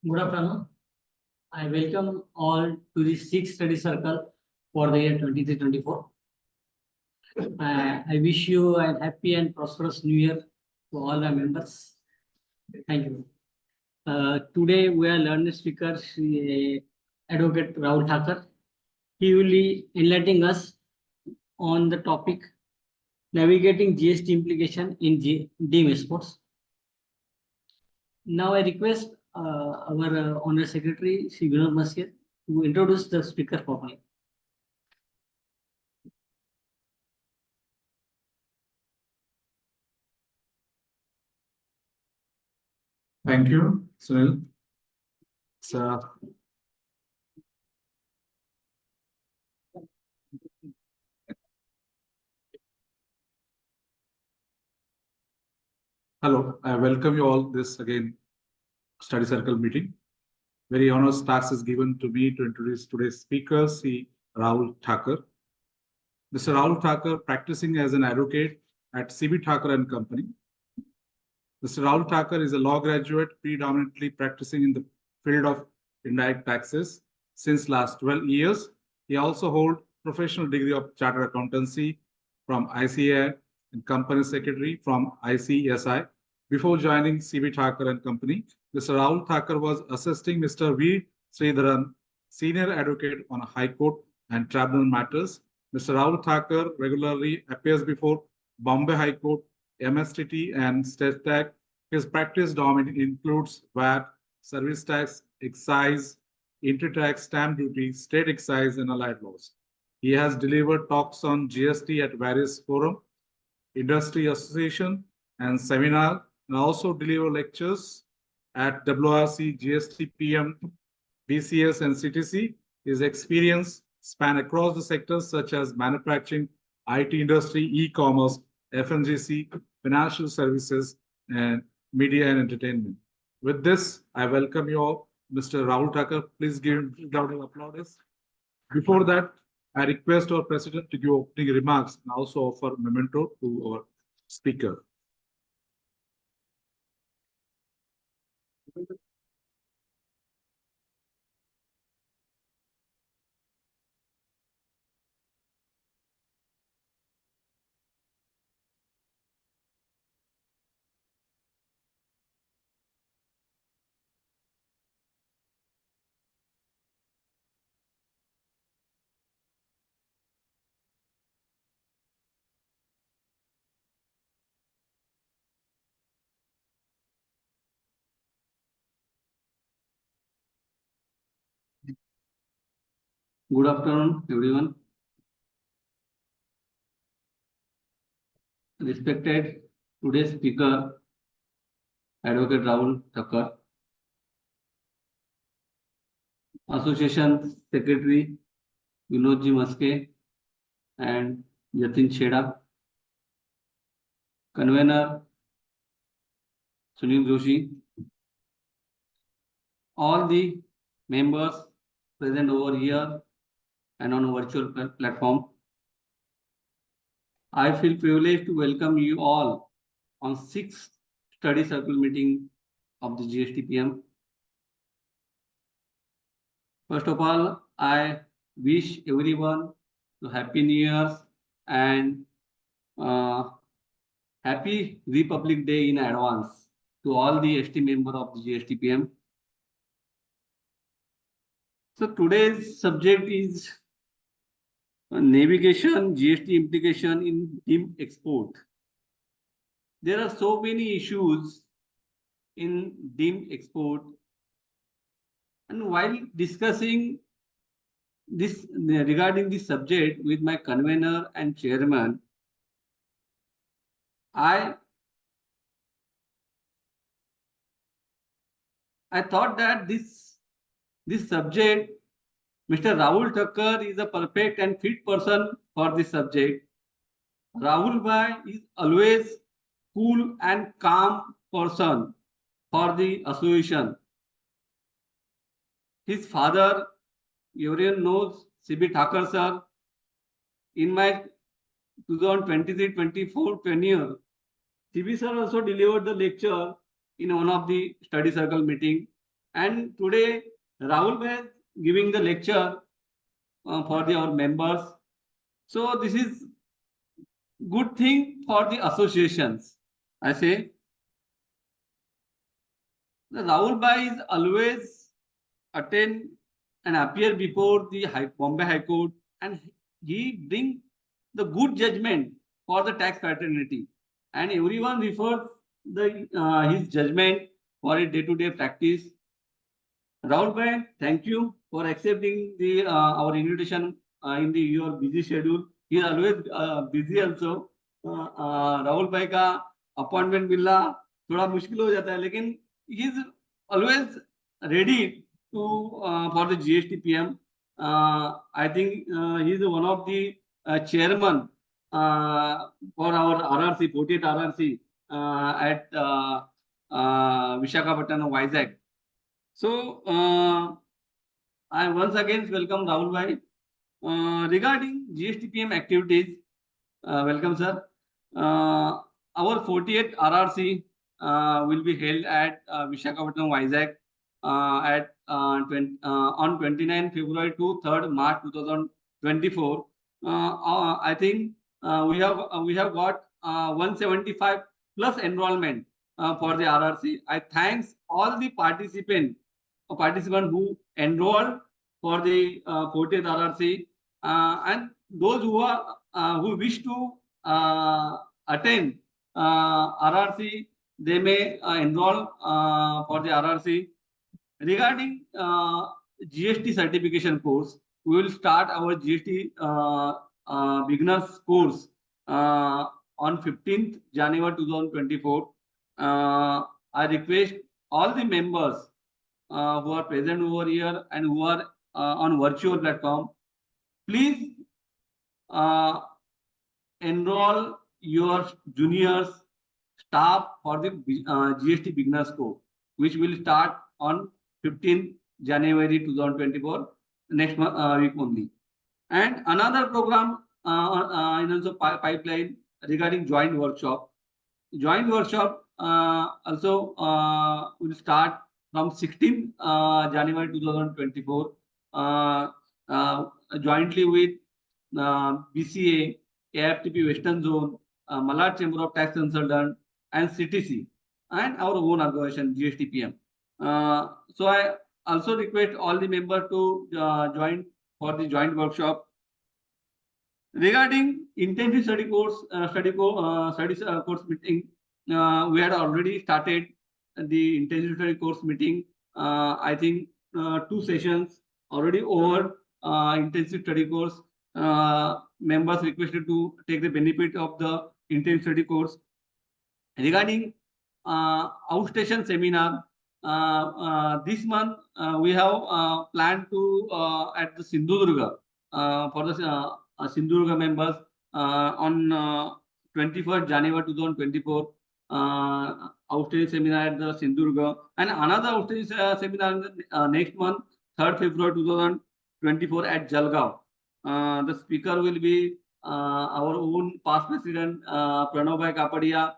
Good afternoon. I welcome all to the sixth study circle for the year 23-24. I wish you a happy and prosperous new year to all the members. Thank you. Today we are learning speaker, Advocate Rahul Thakar. He will be enlightening us on the topic navigating GST implication in deemed exports. Now I request our Honorary Secretary, Sri Vinod Maskir, to introduce the speaker properly. Thank you, Sunil. So, hello, I welcome you all this again study circle meeting. Very honors task is given to me to introduce today's speaker, Sri Rahul Thakar. Mr. Rahul Thakar, practicing as an advocate at CB Thakar and Company. Mr. Rahul Thakar is a law graduate, predominantly practicing in the field of indirect taxes since last 12 years. He also holds professional degree of chartered accountancy from ICAI and company secretary from ICSI. Before joining CB Thakar and Company, Mr. Rahul Thakar was assisting Mr. V. Sridharan, senior advocate on High Court and tribunal matters. Mr. Rahul Thakar regularly appears before Bombay High Court, MSTT, and state tax. His practice domain includes VAT, service tax, excise, inter-tax, stamp duty, state excise, and allied laws. He has delivered talks on GST at various forums, industry association, and seminar, and also deliver lectures at WRC, GSTPAM, BCS, and CTC. His experience span across the sectors such as manufacturing, IT industry, e-commerce, FMGC, financial services, and media and entertainment. With this, I welcome you all. Mr. Rahul Thakar, please give him a round of applause. Before that, I request our president to give opening remarks and also offer memento to our speaker. Good afternoon, everyone. Respected today's speaker, Advocate Rahul Thakar, Association Secretary Vinodji Maske and Yatin Chheda, Convener Sunil Joshi, all the members present over here and on a virtual platform. I feel privileged to welcome you all on 6th study circle meeting of the GSTPAM. First of all, I wish everyone a happy New Year's and happy Republic Day in advance to all the ST members of the GSTPAM. So today's subject is navigation GST implication in deemed export. There are so many issues in deemed export, and while discussing this regarding this subject with my convener and chairman, I thought that this subject, Mr. Rahul Thakar is a perfect and fit person for this subject. Rahul Bhai is always cool and calm person for the association. His father, everyone knows, CB Thakar sir. In my 2023-24 tenure, CB sir also delivered the lecture in one of the study circle meeting And today, Rahul was giving the lecture for our members. So this is good thing for the associations. I say the Rahul Bhai is always attend and appear before the Bombay High Court, and he bring the good judgment for the tax fraternity, and everyone refers the his judgment for a day-to-day practice. Rahul Bhai, thank you for accepting the our invitation in the your busy schedule. He is always busy also. Rahul भाई का appointment मिलना थोड़ा मुश्किल हो जाता है, लेकिन he is always ready to for the GSTPM. I think he is one of the chairman for our RRC 48 RRC at Visakhapatnam, Vizag. So I once again welcome Rahul Bhai. Regarding GSTPM activities, welcome sir. Our 48th RRC will be held at Visakhapatnam, Vizag at on 29 February to 3rd March 2024. I think we have got 175 plus enrollment for the RRC. I thanks all the participants who enrolled for the 40th RRC and those who wish to attend RRC, they may enroll for the RRC. Regarding GST certification course, we will start our GST beginners course on 15th January 2024. I request all the members who are present over here and who are on virtual platform, please enroll your juniors staff for the GST beginners course, which will start on 15th January 2024, next week only. And another program in also pipeline regarding joint workshop. Joint workshop also will start from 16th January 2024 jointly with BCA, AFTP Western Zone, Malad Chamber of Tax Consultant, and CTC, and our own organization GSTPM. So I also request all the members to join for the joint workshop. Regarding intensive study course course meeting, we had already started the intensive study course meeting. I think 2 sessions already over intensive study course. Members requested to take the benefit of the intensive study course. Regarding outstation seminar, this month we have planned to at the Sindhudurga for the Sindhudurga members on 21st January 2024. Outstation seminar at the Sindhudurga, and another outstation seminar in the next month, 3rd February 2024 at Jalgaon. The speaker will be our own past president Pranav Bhai Kapadia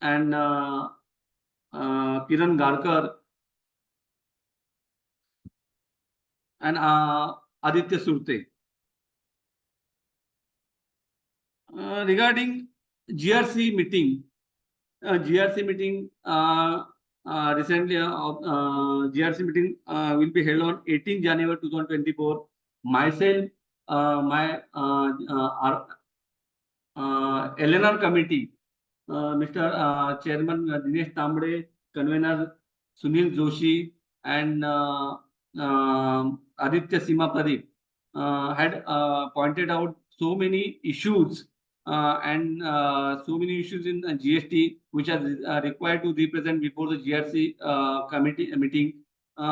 and Kiran Garkar and Aditya Surte. Regarding GRC meeting, recently GRC meeting will be held on 18 January 2024. Myself, my LNR committee, Mr. Chairman Dinesh Tambre, Convener Sunil Joshi, and Aditya Sima Pradeep had pointed out so many issues and so many issues in GST which are required to represent before the GRC committee meeting. We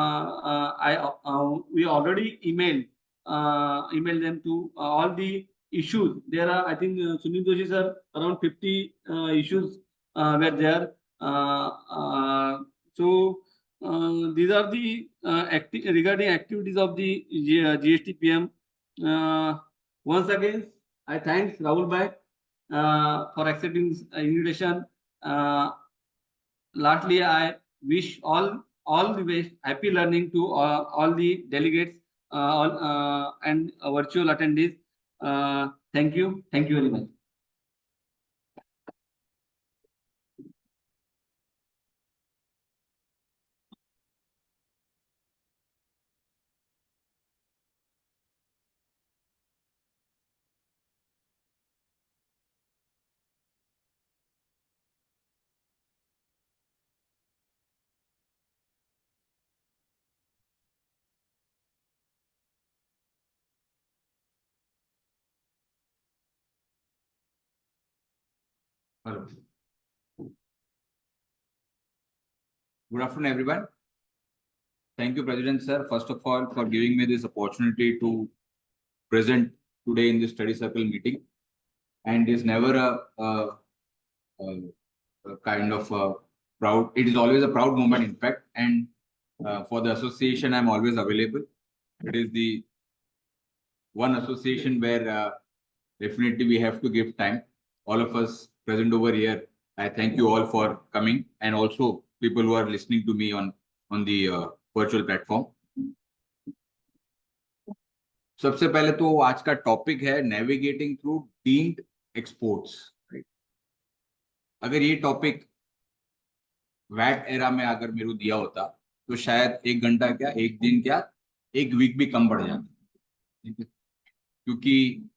already emailed them to all the issues. There are, I think, Sunil Joshi sir, around 50 issues were there. So these are the regarding activities of the GSTPM. Once again, I thank Rahul Bhai for accepting this invitation. Lastly, I wish all all the best. Happy learning to all the delegates and virtual attendees. Thank you. Thank you very much. Hello. Good afternoon, everyone. Thank you, President Sir, first of all, for giving me this opportunity to present today in this study circle meeting. And it's never a kind of a proud, it is always a proud moment, in fact. And for the association, I'm always available. It is the one association where definitely we have to give time. All of us present over here, I thank you all for coming, and also people who are listening to me on the virtual platform. सबसे पहले तो आज का topic है navigating through deemed exports, right. अगर ये topic VAT era में अगर मेरे को दिया होता तो शायद 1 घंटा क्या, 1 दिन क्या, 1 वीक भी कम पड़ जाता, ठीक है। क्योंकि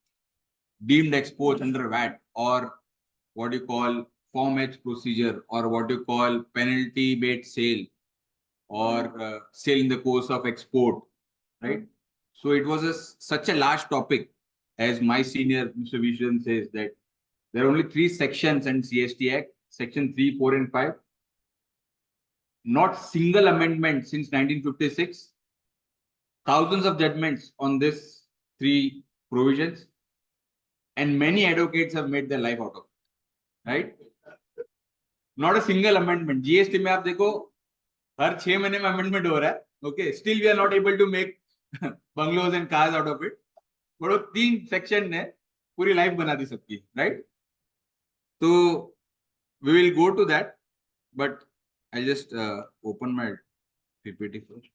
डीम्ड एक्सपोर्ट्स अंडर वैट और what you call Form H procedure or what you call penalty based sale or sale in the course of export, right? So it was such a large topic, as my senior Mr. Vishan says, that there are only 3 sections in GST Act, section 3, 4 and 5. Not single amendment since 1956. Thousands of judgments on this 3 provisions, and many advocates have made their life out of it, right? Not a single amendment. GST में आप देखो हर 6 महीने में amendment हो रहा है. Okay, still we are not able to make bungalows and cars out of it. But वो 3 section ने पूरी life बना दी सबकी, right? So we will go to that, but I'll just open my PPT first.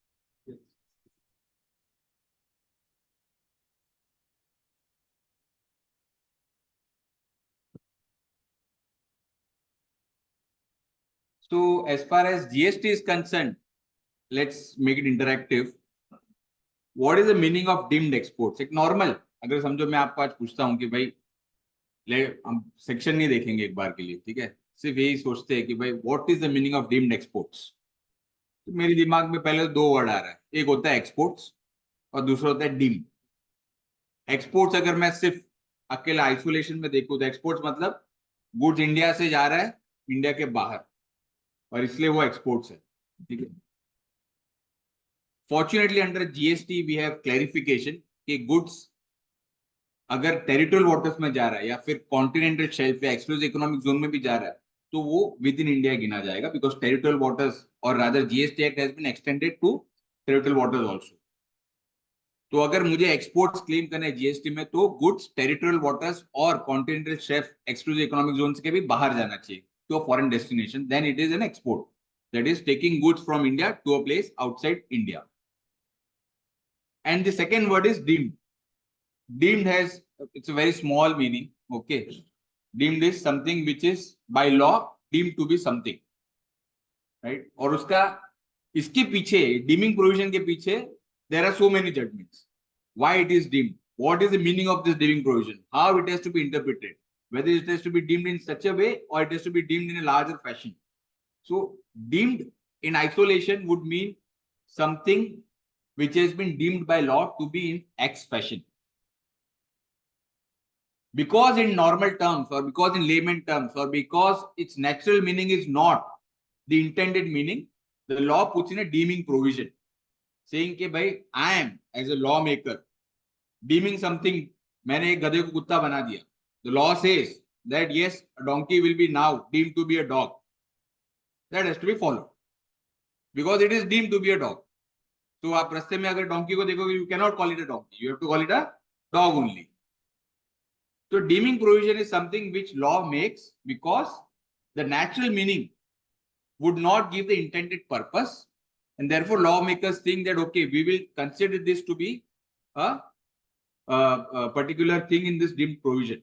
So as far as GST is concerned, let's make it interactive. What is the meaning of deemed exports? एक normal, अगर समझो मैं आपको आज पूछता हूँ कि भाई ले हम सेक्शन नहीं देखेंगे एक बार के लिए, ठीक है, सिर्फ यही सोचते हैं कि भाई what is the meaning of deemed exports, तो मेरे दिमाग में पहले 2 वर्ड आ रहा है, एक होता है एक्सपोर्ट्स और दूसरा होता है डीम्ड एक्सपोर्ट्स। अगर मैं सिर्फ अकेला आइसोलेशन में देखूं तो एक्सपोर्ट्स मतलब गुड्स इंडिया से जा रहा है इंडिया के बाहर, और इसलिए वो एक्सपोर्ट्स है, ठीक है। Fortunately under GST we have clarification कि गुड्स अगर टेरिटोरियल वाटर्स में जा रहा है या फिर कॉन्टिनेंटल शेल्फ या एक्सक्लूसिव इकोनॉमिक जोन में भी जा रहा है तो वो विद इन इंडिया गिना जाएगा, बिकॉज टेरिटोरियल वाटर्स और rather GST act has been extended to territorial waters also. तो अगर मुझे एक्सपोर्ट्स क्लेम करना है जीएसटी में तो गुड्स टेरिटोरियल वाटर्स और continental shelf exclusive economic zone के भी बाहर जाना चाहिए to a foreign destination, then it is an export, that is taking goods from India to a place outside India. And the second word is deemed. Deemed has, it's a very small meaning, okay. Deemed is something which is by law deemed to be something, right? और उसका इसके पीछे deeming provision के पीछे there are so many judgments. Why it is deemed? What is the meaning of this deeming provision? How it has to be interpreted? Whether it has to be deemed in such a way or it has to be deemed in a larger fashion. So deemed in isolation would mean something which has been deemed by law to be in X fashion. Because in normal terms or because in layman terms or because its natural meaning is not the intended meaning, the law puts in a deeming provision saying कि भाई I am as a lawmaker deeming something, मैंने एक गधे को कुत्ता बना दिया. The law says that yes, a donkey will be now deemed to be a dog. That has to be followed because it is deemed to be a dog. तो आप रास्ते में अगर डोंकी को देखोगे, you cannot call it a donkey, you have to call it a dog only. So deeming provision is something which law makes because the natural meaning would not give the intended purpose, And therefore, lawmakers think that, okay, we will consider this to be a particular thing in this deemed provision.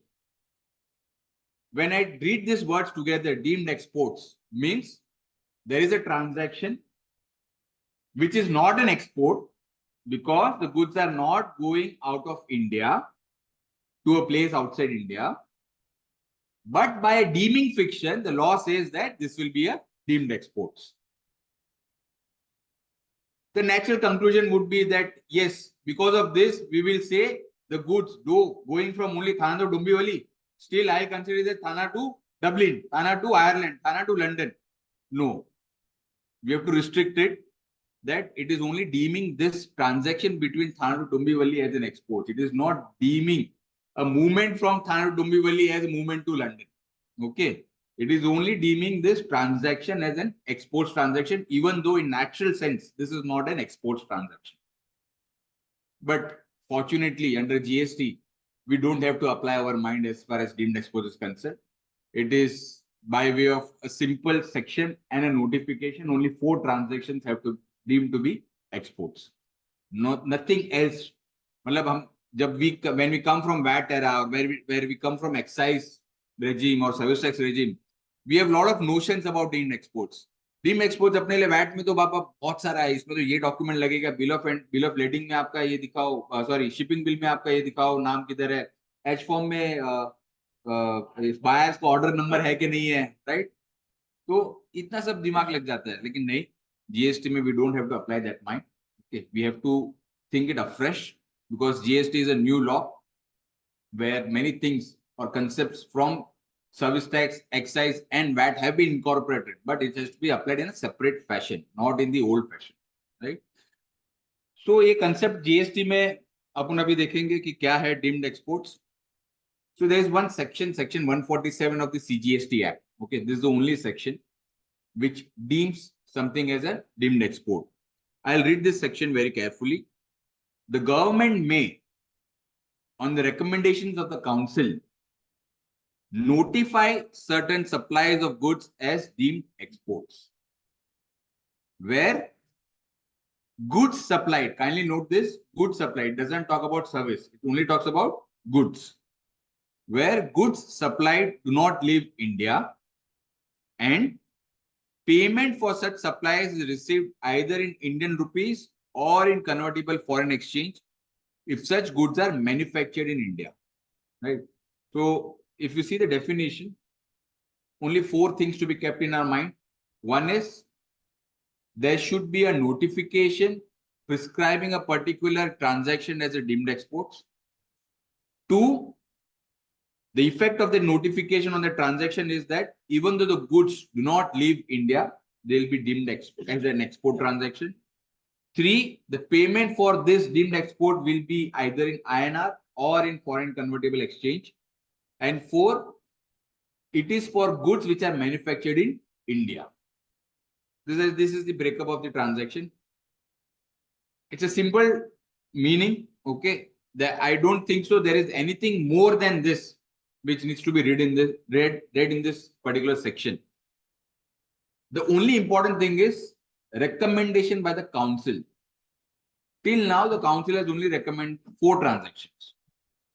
When I read these words together, deemed exports means there is a transaction which is not an export because the goods are not going out of India to a place outside India. But by a deeming fiction, the law says that this will be a deemed exports. The natural conclusion would be that, yes, because of this, we will say the goods going from only Thana to Dombivli. Still, I consider that Thana to Dublin, Thana to Ireland, Thana to London. No, we have to restrict it that it is only deeming this transaction between Thana to Dombivli as an export. It is not deeming a movement from Thana to Dombivli as a movement to London. Okay. It is only deeming this transaction as an exports transaction, even though in natural sense, this is not an exports transaction. But fortunately, under GST, we don't have to apply our mind as far as deemed exports is concerned. It is by way of a simple section and a notification, only 4 transactions have to deemed to be exports. Nothing else. When we come from VAT era, or where we come from excise regime or service tax regime, we have a lot of notions about deemed exports. Deemed exports अपने लिए VAT में तो बाबा बहुत सारा है. इसमें तो ये डॉक्यूमेंट लगेगा, बिल ऑफ लेडिंग में आपका ये दिखाओ, सॉरी शिपिंग बिल में आपका ये दिखाओ, नाम किधर है, एच फॉर्म में बायर्स का ऑर्डर नंबर है कि नहीं है, राइट. तो इतना सब दिमाग लग जाता है. लेकिन नहीं, GST में we don't have to apply that mind. Okay, we have to think it afresh because GST is a new law where many things or concepts from service tax, excise and VAT have been incorporated, but it has to be applied in a separate fashion, not in the old fashion, right? So ये concept GST में अपन अभी देखेंगे कि क्या है deemed exports. So there is one section 147 of the CGST Act. Okay, this is the only section which deems something as a deemed export. I'll read this section very carefully. The government may, on the recommendations of the council, notify certain supplies of goods as deemed exports. Where goods supplied, kindly note this, goods supplied doesn't talk about service, it only talks about goods. Where goods supplied do not leave India and payment for such supplies is received either in Indian rupees or in convertible foreign exchange if such goods are manufactured in India, right? So if you see the definition, only 4 things to be kept in our mind. One is there should be a notification prescribing a particular transaction as a deemed exports. 2, the effect of the notification on the transaction is that even though the goods do not leave India, they will be deemed as an export transaction. 3, the payment for this deemed export will be either in INR or in foreign convertible exchange. And 4, it is for goods which are manufactured in India. This is the breakup of the transaction. It's a simple meaning, okay? That I don't think so there is anything more than this which needs to be read in this particular section. The only important thing is recommendation by the council. Till now, the council has only recommended 4 transactions.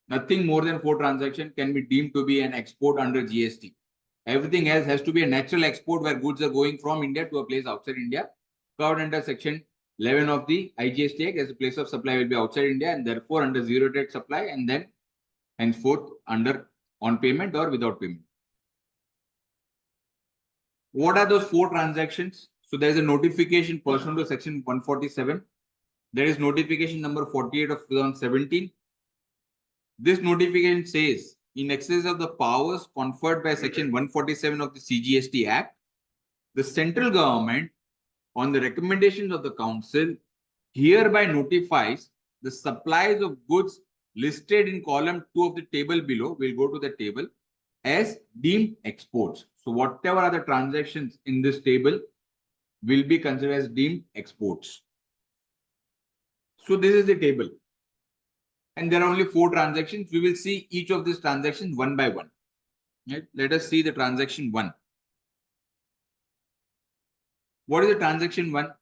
Nothing more than 4 transactions can be deemed to be an export under GST. Everything else has to be a natural export where goods are going from India to a place outside India, covered under section 11 of the IGST Act, as a place of supply will be outside India and therefore under zero rate supply, and then henceforth under on payment or without payment. What are those 4 transactions? So there is a notification pursuant to section 147. There is notification number 48 of 2017. This notification says, in excess of the powers conferred by section 147 of the CGST Act, the central government, on the recommendations of the council, hereby notifies the supplies of goods listed in column 2 of the table below. We'll go to the table as deemed exports. So whatever are the transactions in this table will be considered as deemed exports. So this is the table. And there are only 4 transactions. We will see each of these transactions one by one. Right? Let us see the transaction 1. What is the transaction 1?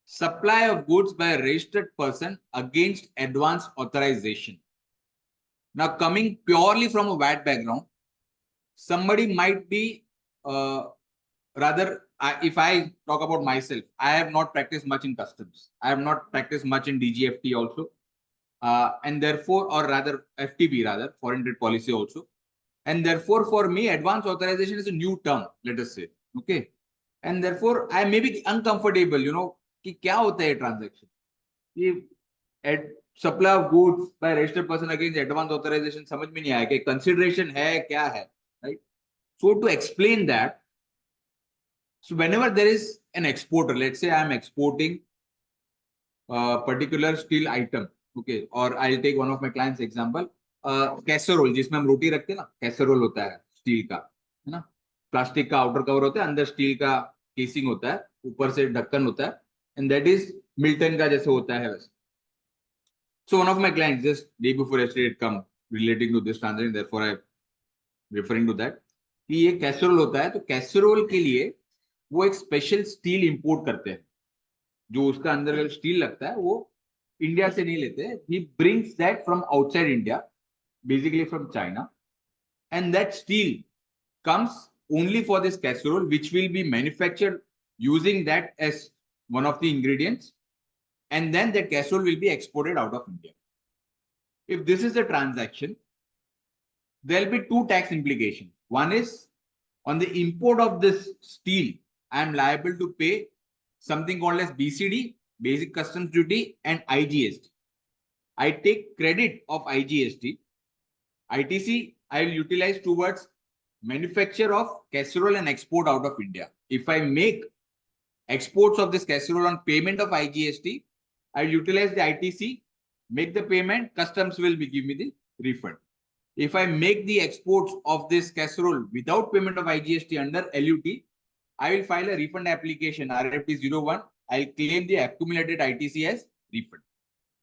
supply of goods by a registered person against advance authorization. Now, coming purely from a VAT background, somebody might be if I talk about myself, I have not practiced much in customs. I have not practiced much in DGFT also. And therefore, or rather FTP rather, foreign trade policy also. And therefore, for me, advance authorization is a new term, let us say. Okay. And therefore, I may be uncomfortable, कि क्या होता है transaction? कि supply of goods by registered person against advance authorization समझ में नहीं आया कि consideration है क्या है, right? So to explain that, so whenever there is an exporter, let's say I am exporting a particular steel item, okay, or I'll take one of my clients' example, casserole, जिसमें हम रोटी रखते हैं ना, casserole होता है steel का, है ना, प्लास्टिक का आउटर कवर होता है, अंदर स्टील का केसिंग होता है, ऊपर से ढक्कन होता है, and that is मिल्टन का जैसे होता है वैसे. So one of my clients just day before yesterday had come relating to this transaction, therefore I am referring to that. कि ये कैसरोल होता है, तो कैसरोल के लिए वो एक स्पेशल स्टील इंपोर्ट करते हैं, जो उसका अंदर स्टील लगता है वो इंडिया से नहीं लेते. He brings that from outside India, basically from China, and that steel comes only for this casserole, which will be manufactured using that as one of the ingredients, and then that casserole will be exported out of India. If this is the transaction, there will be two tax implications. One is on the import of this steel, I am liable to pay something called as BCD, Basic Customs Duty, and IGST. I take credit of IGST. ITC I will utilize towards manufacture of casserole and export out of India. If I make exports of this casserole on payment of IGST, I will utilize the ITC, make the payment, customs will give me the refund. If I make the exports of this casserole without payment of IGST under LUT, I will file a refund application, RFT01. I'll claim the accumulated ITC as refund.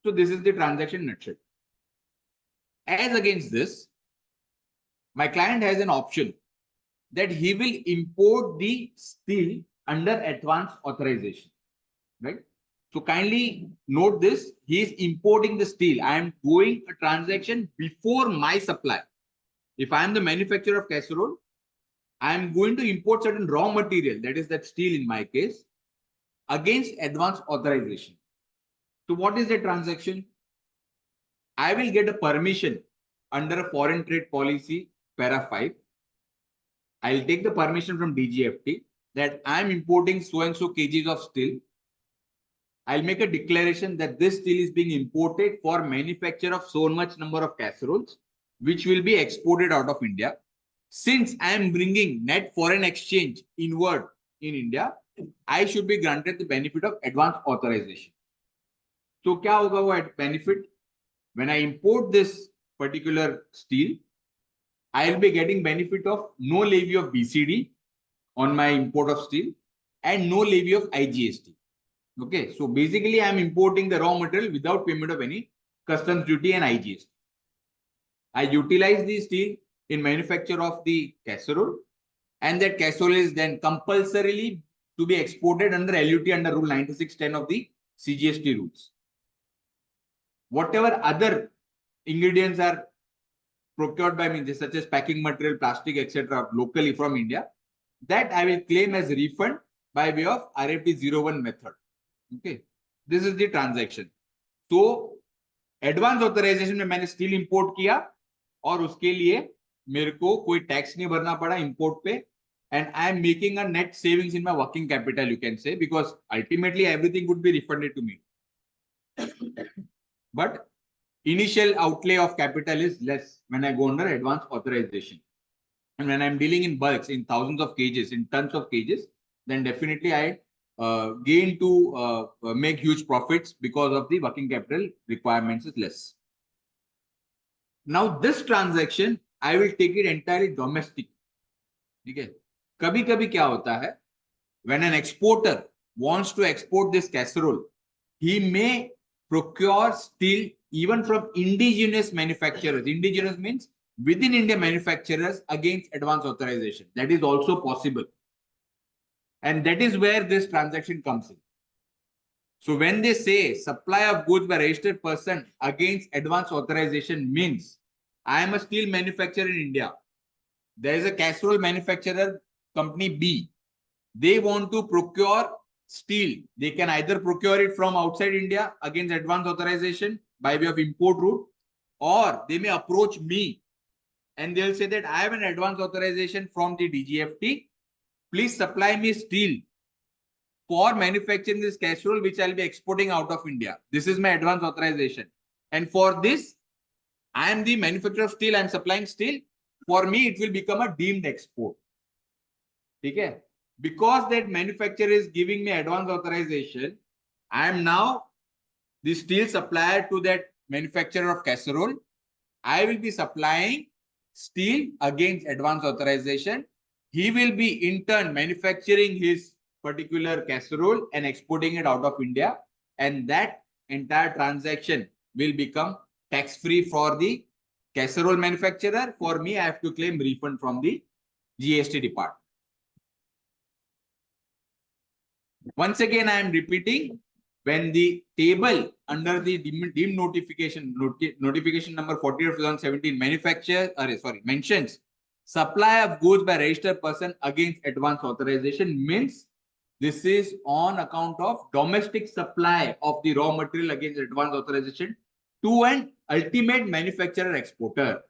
So this is the transaction nutshell. As against this, my client has an option that he will import the steel under advance authorization, right? So kindly note this, he is importing the steel. I am doing a transaction before my supply. If I am the manufacturer of casserole, I am going to import certain raw material, that is that steel in my case, against advance authorization. So what is the transaction? I will get a permission under a foreign trade policy, para 5. I'll take the permission from DGFT that I'm importing so and so kgs of steel. I'll make a declaration that this steel is being imported for manufacture of so much number of casseroles, which will be exported out of India. Since I am bringing net foreign exchange inward in India, I should be granted the benefit of advance authorization. So क्या होगा वो benefit? When I import this particular steel, I will be getting benefit of no levy of BCD on my import of steel and no levy of IGST. Okay, so basically I am importing the raw material without payment of any customs duty and IGST. I utilize the steel in manufacture of the casserole, and that casserole is then compulsorily to be exported under LUT under Rule 9610 of the CGST rules. Whatever other ingredients are procured by me, such as packing material, plastic, etc., locally from India, that I will claim as refund by way of RFT01 method. Okay, this is the transaction. So, advance authorization में मैंने steel import किया और उसके लिए मेरे को कोई tax नहीं भरना पड़ा import पे, and I am making a net savings in my working capital, you can say, because ultimately everything would be refunded to me. But initial outlay of capital is less when I go under advance authorization. And when I'm dealing in bulks, in thousands of kgs, in tons of kgs, then definitely I gain to make huge profits because of the working capital requirements is less. Now this transaction, I will take it entirely domestic. Okay. कभी-कभी क्या होता है? When an exporter wants to export this casserole, he may procure steel even from indigenous manufacturers. Indigenous means within India manufacturers against advance authorization. That is also possible. And that is where this transaction comes in. So when they say supply of goods by registered person against advance authorization means I am a steel manufacturer in India. There is a casserole manufacturer, company B. They want to procure steel. They can either procure it from outside India against advance authorization by way of import route, or they may approach me and they'll say that I have an advance authorization from the DGFT. Please supply me steel for manufacturing this casserole, which I'll be exporting out of India. This is my advance authorization. And for this, I am the manufacturer of steel. I'm supplying steel. For me, it will become a deemed export. Okay? Because that manufacturer is giving me advance authorization, I am now the steel supplier to that manufacturer of casserole. I will be supplying steel against advance authorization. He will be in turn manufacturing his particular casserole and exporting it out of India. And that entire transaction will become tax-free for the casserole manufacturer. For me, I have to claim refund from the GST department. Once again, I am repeating, when the table under the deemed notification, notification number 40 of 2017 mentions supply of goods by registered person against advance authorization, means this is on account of domestic supply of the raw material against advance authorization to an ultimate manufacturer exporter.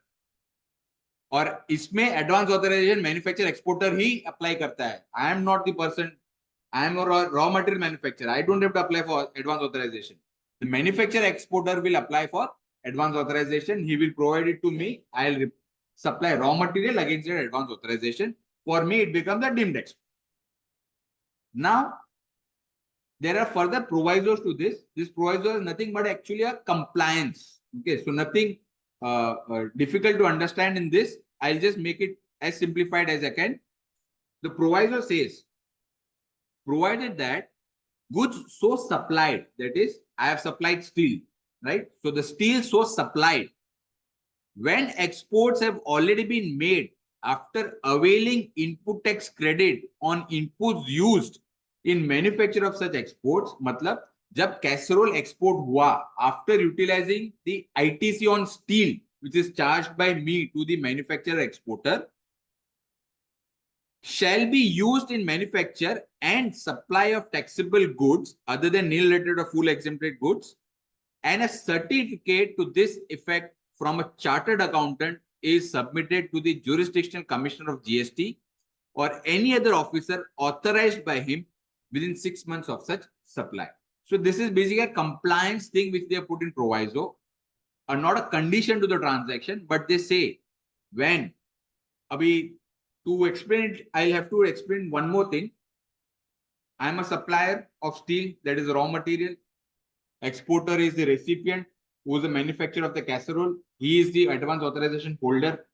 और इसमें advance authorization manufacturer exporter ही apply करता है. I am not the person. I am a raw material manufacturer. I don't have to apply for advance authorization. The manufacturer exporter will apply for advance authorization. He will provide it to me. I'll supply raw material against that advance authorization. For me, it becomes a deemed export. Now, there are further provisos to this. This proviso is nothing but actually a compliance. Okay, so nothing difficult to understand in this. I'll just make it as simplified as I can. The proviso says, provided that goods so supplied, that is, I have supplied steel, right? So the steel so supplied, when exports have already been made after availing input tax credit on inputs used in manufacture of such exports, मतलब जब casserole export हुआ after utilizing the ITC on steel, which is charged by me to the manufacturer exporter, shall be used in manufacture and supply of taxable goods other than nil-rated or full exempted goods, and a certificate to this effect from a chartered accountant is submitted to the jurisdictional commissioner of GST or any other officer authorized by him within 6 months of such supply. So this is basically a compliance thing which they have put in proviso, or not a condition to the transaction, but they say when abhi. To explain it, I'll have to explain one more thing. I am a supplier of steel, that is raw material. Exporter is the recipient, who is the manufacturer of the casserole. He is the advance authorization holder.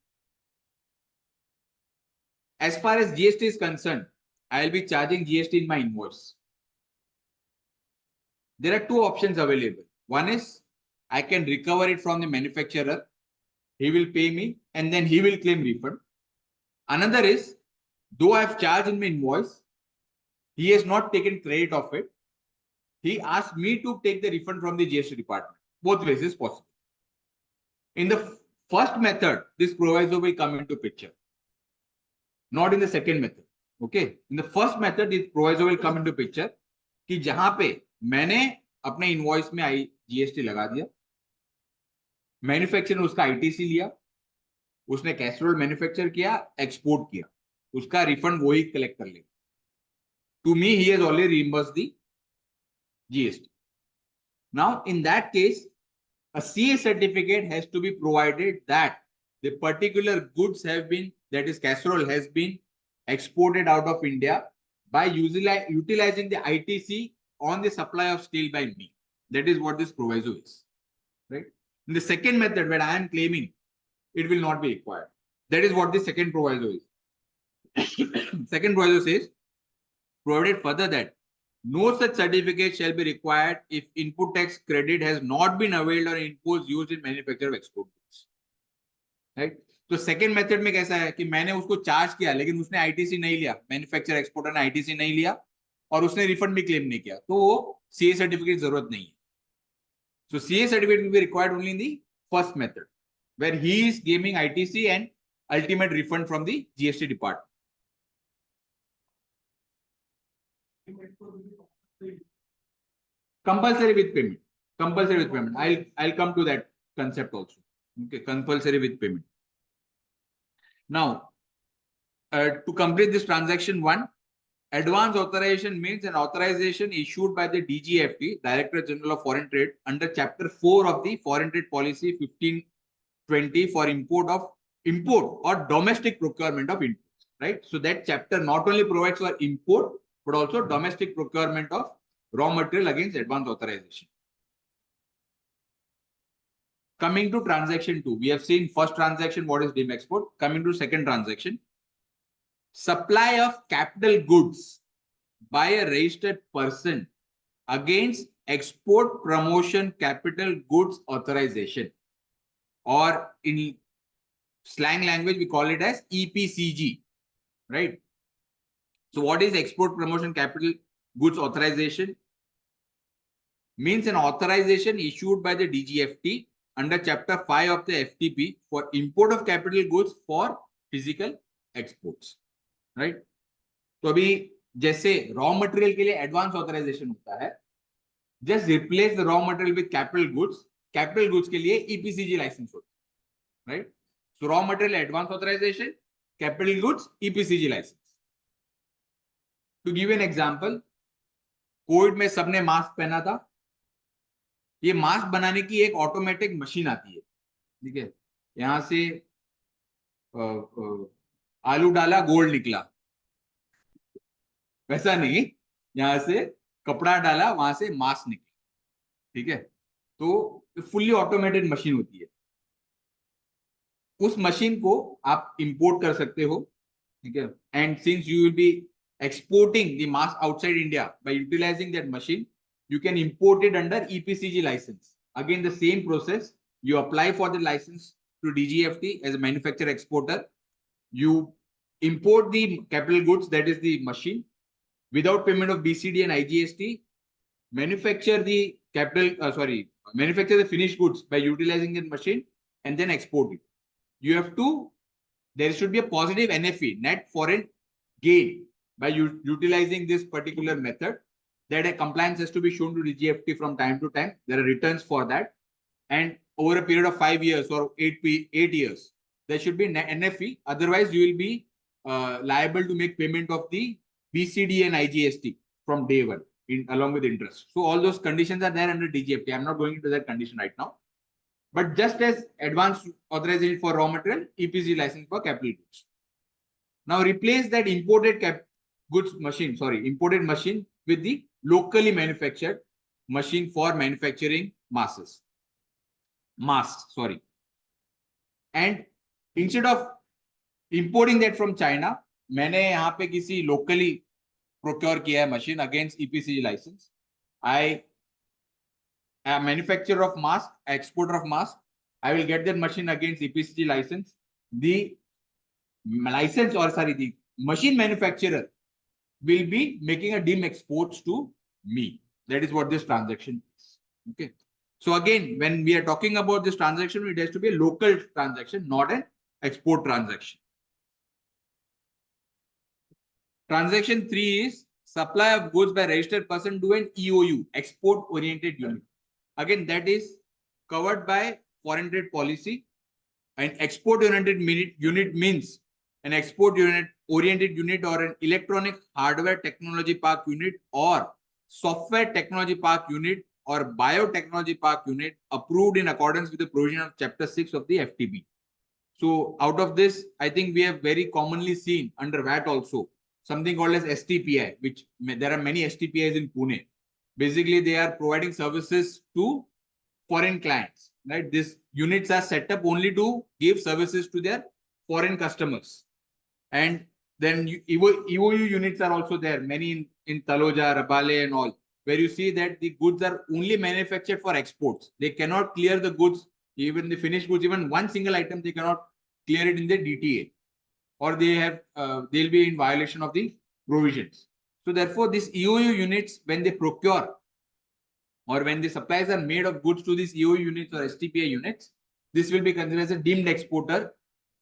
As far as GST is concerned, I will be charging GST in my invoice. There are two options available. One is I can recover it from the manufacturer. He will pay me and then he will claim refund. Another is, though I have charged in my invoice, he has not taken credit of it. He asked me to take the refund from the GST department. Both ways is possible. In the first method, this proviso will come into picture. Not in the second method. Okay. In the first method, this proviso will come into picture कि जहां पे मैंने अपने invoice में GST लगा दिया, manufacturer ने उसका ITC लिया, उसने कैसरोल मैन्युफैक्चर किया, एक्सपोर्ट किया, उसका रिफंड वही कलेक्ट कर लेगा. To me, he has already reimbursed the GST. Now, in that case, a CA certificate has to be provided that the particular goods have been, that is casserole, has been exported out of India by utilizing the ITC on the supply of steel by me. That is what this proviso is, right? In the second method, where I am claiming, it will not be required. That is what the second proviso is. Second proviso says, provided further that no such certificate shall be required if input tax credit has not been availed on inputs used in manufacture of export goods. Right? तो second method में कैसा है कि मैंने उसको charge किया लेकिन उसने आईटीसी नहीं लिया, मैन्युफैक्चर एक्सपोर्टर ने आईटीसी नहीं लिया और उसने रिफंड भी क्लेम नहीं किया, तो वो CA certificate की जरूरत नहीं है. So CA certificate will be required only in the first method, where he is giving ITC and ultimate refund from the GST department. Compulsory with payment. Compulsory with payment. I'll come to that concept also. Okay, compulsory with payment. Now, to complete this transaction one, advance authorization means an authorization issued by the DGFT, Director General of Foreign Trade, under Chapter 4 of the Foreign Trade Policy 1520 for import or domestic procurement of imports. Right. So that chapter not only provides for import but also domestic procurement of raw material against advance authorization. Coming to transaction 2, we have seen first transaction, what is deemed export. Coming to second transaction, supply of capital goods by a registered person against export promotion capital goods authorization, or in slang language we call it as EPCG, right? So what is export promotion capital goods authorization? Means an authorization issued by the DGFT under Chapter 5 of the FTP for import of capital goods for physical exports, right? तो अभी जैसे raw material के लिए advance authorisation होता है, just replace the raw material with capital goods के लिए EPCG licence होता है, right? So raw material advance authorisation, capital goods EPCG licence. To give an example, COVID में सबने मास्क पहना था. ये मास्क बनाने की एक ऑटोमेटिक मशीन आती है, ठीक है? यहां से आलू डाला, गोल्ड निकला, वैसा नहीं. यहां से कपड़ा डाला, वहां से मास्क निकला, ठीक है? तो फुल्ली ऑटोमेटेड मशीन होती है. उस मशीन को आप इंपोर्ट कर सकते हो, ठीक है? And since you will be exporting the mask outside India, by utilizing that machine, you can import it under EPCG license. Again, the same process. You apply for the license to DGFT as a manufacturer exporter. You import the capital goods, that is the machine, without payment of BCD and IGST. Manufacture the manufacture the finished goods by utilizing that machine, and then export it. You have to. There should be a positive NFE, net foreign gain, by utilizing this particular method. That a compliance has to be shown to DGFT from time to time. There are returns for that, and over a period of 5 years or 8 years, there should be NFE. Otherwise, you will be liable to make payment of the BCD and IGST from day one, along with interest. So all those conditions are there under DGFT. I'm not going into that condition right now. But just as advanced authorization for raw material, EPC license for capital goods. Now replace that imported imported machine with the locally manufactured machine for manufacturing masks. And instead of importing that from China, मैंने यहाँ पे किसी locally procure किया है machine against EPCG license. I am a manufacturer of mask, exporter of mask. I will get that machine against EPCG license. The machine manufacturer will be making a deemed exports to me. That is what this transaction is. Okay. So again, when we are talking about this transaction, it has to be a local transaction, not an export transaction. Transaction 3 is supply of goods by registered person to an EOU, export oriented unit. Again, that is covered by foreign trade policy. An export oriented unit means an export oriented unit or an electronic hardware technology park unit or software technology park unit or biotechnology park unit approved in accordance with the provision of Chapter 6 of the FTP. So out of this, I think we have very commonly seen under VAT also something called as STPI, which there are many STPIs in Pune. Basically, they are providing services to foreign clients, right? These units are set up only to give services to their foreign customers. And then EOU units are also there, many in Taloja, Rabale and all, where you see that the goods are only manufactured for exports. They cannot clear the goods, even the finished goods, even one single item, they cannot clear it in the DTA, or they have they'll be in violation of the provisions. So therefore, these EOU units, when they procure or when the supplies are made of goods to these EO units or STPA units, this will be considered as a deemed exporter.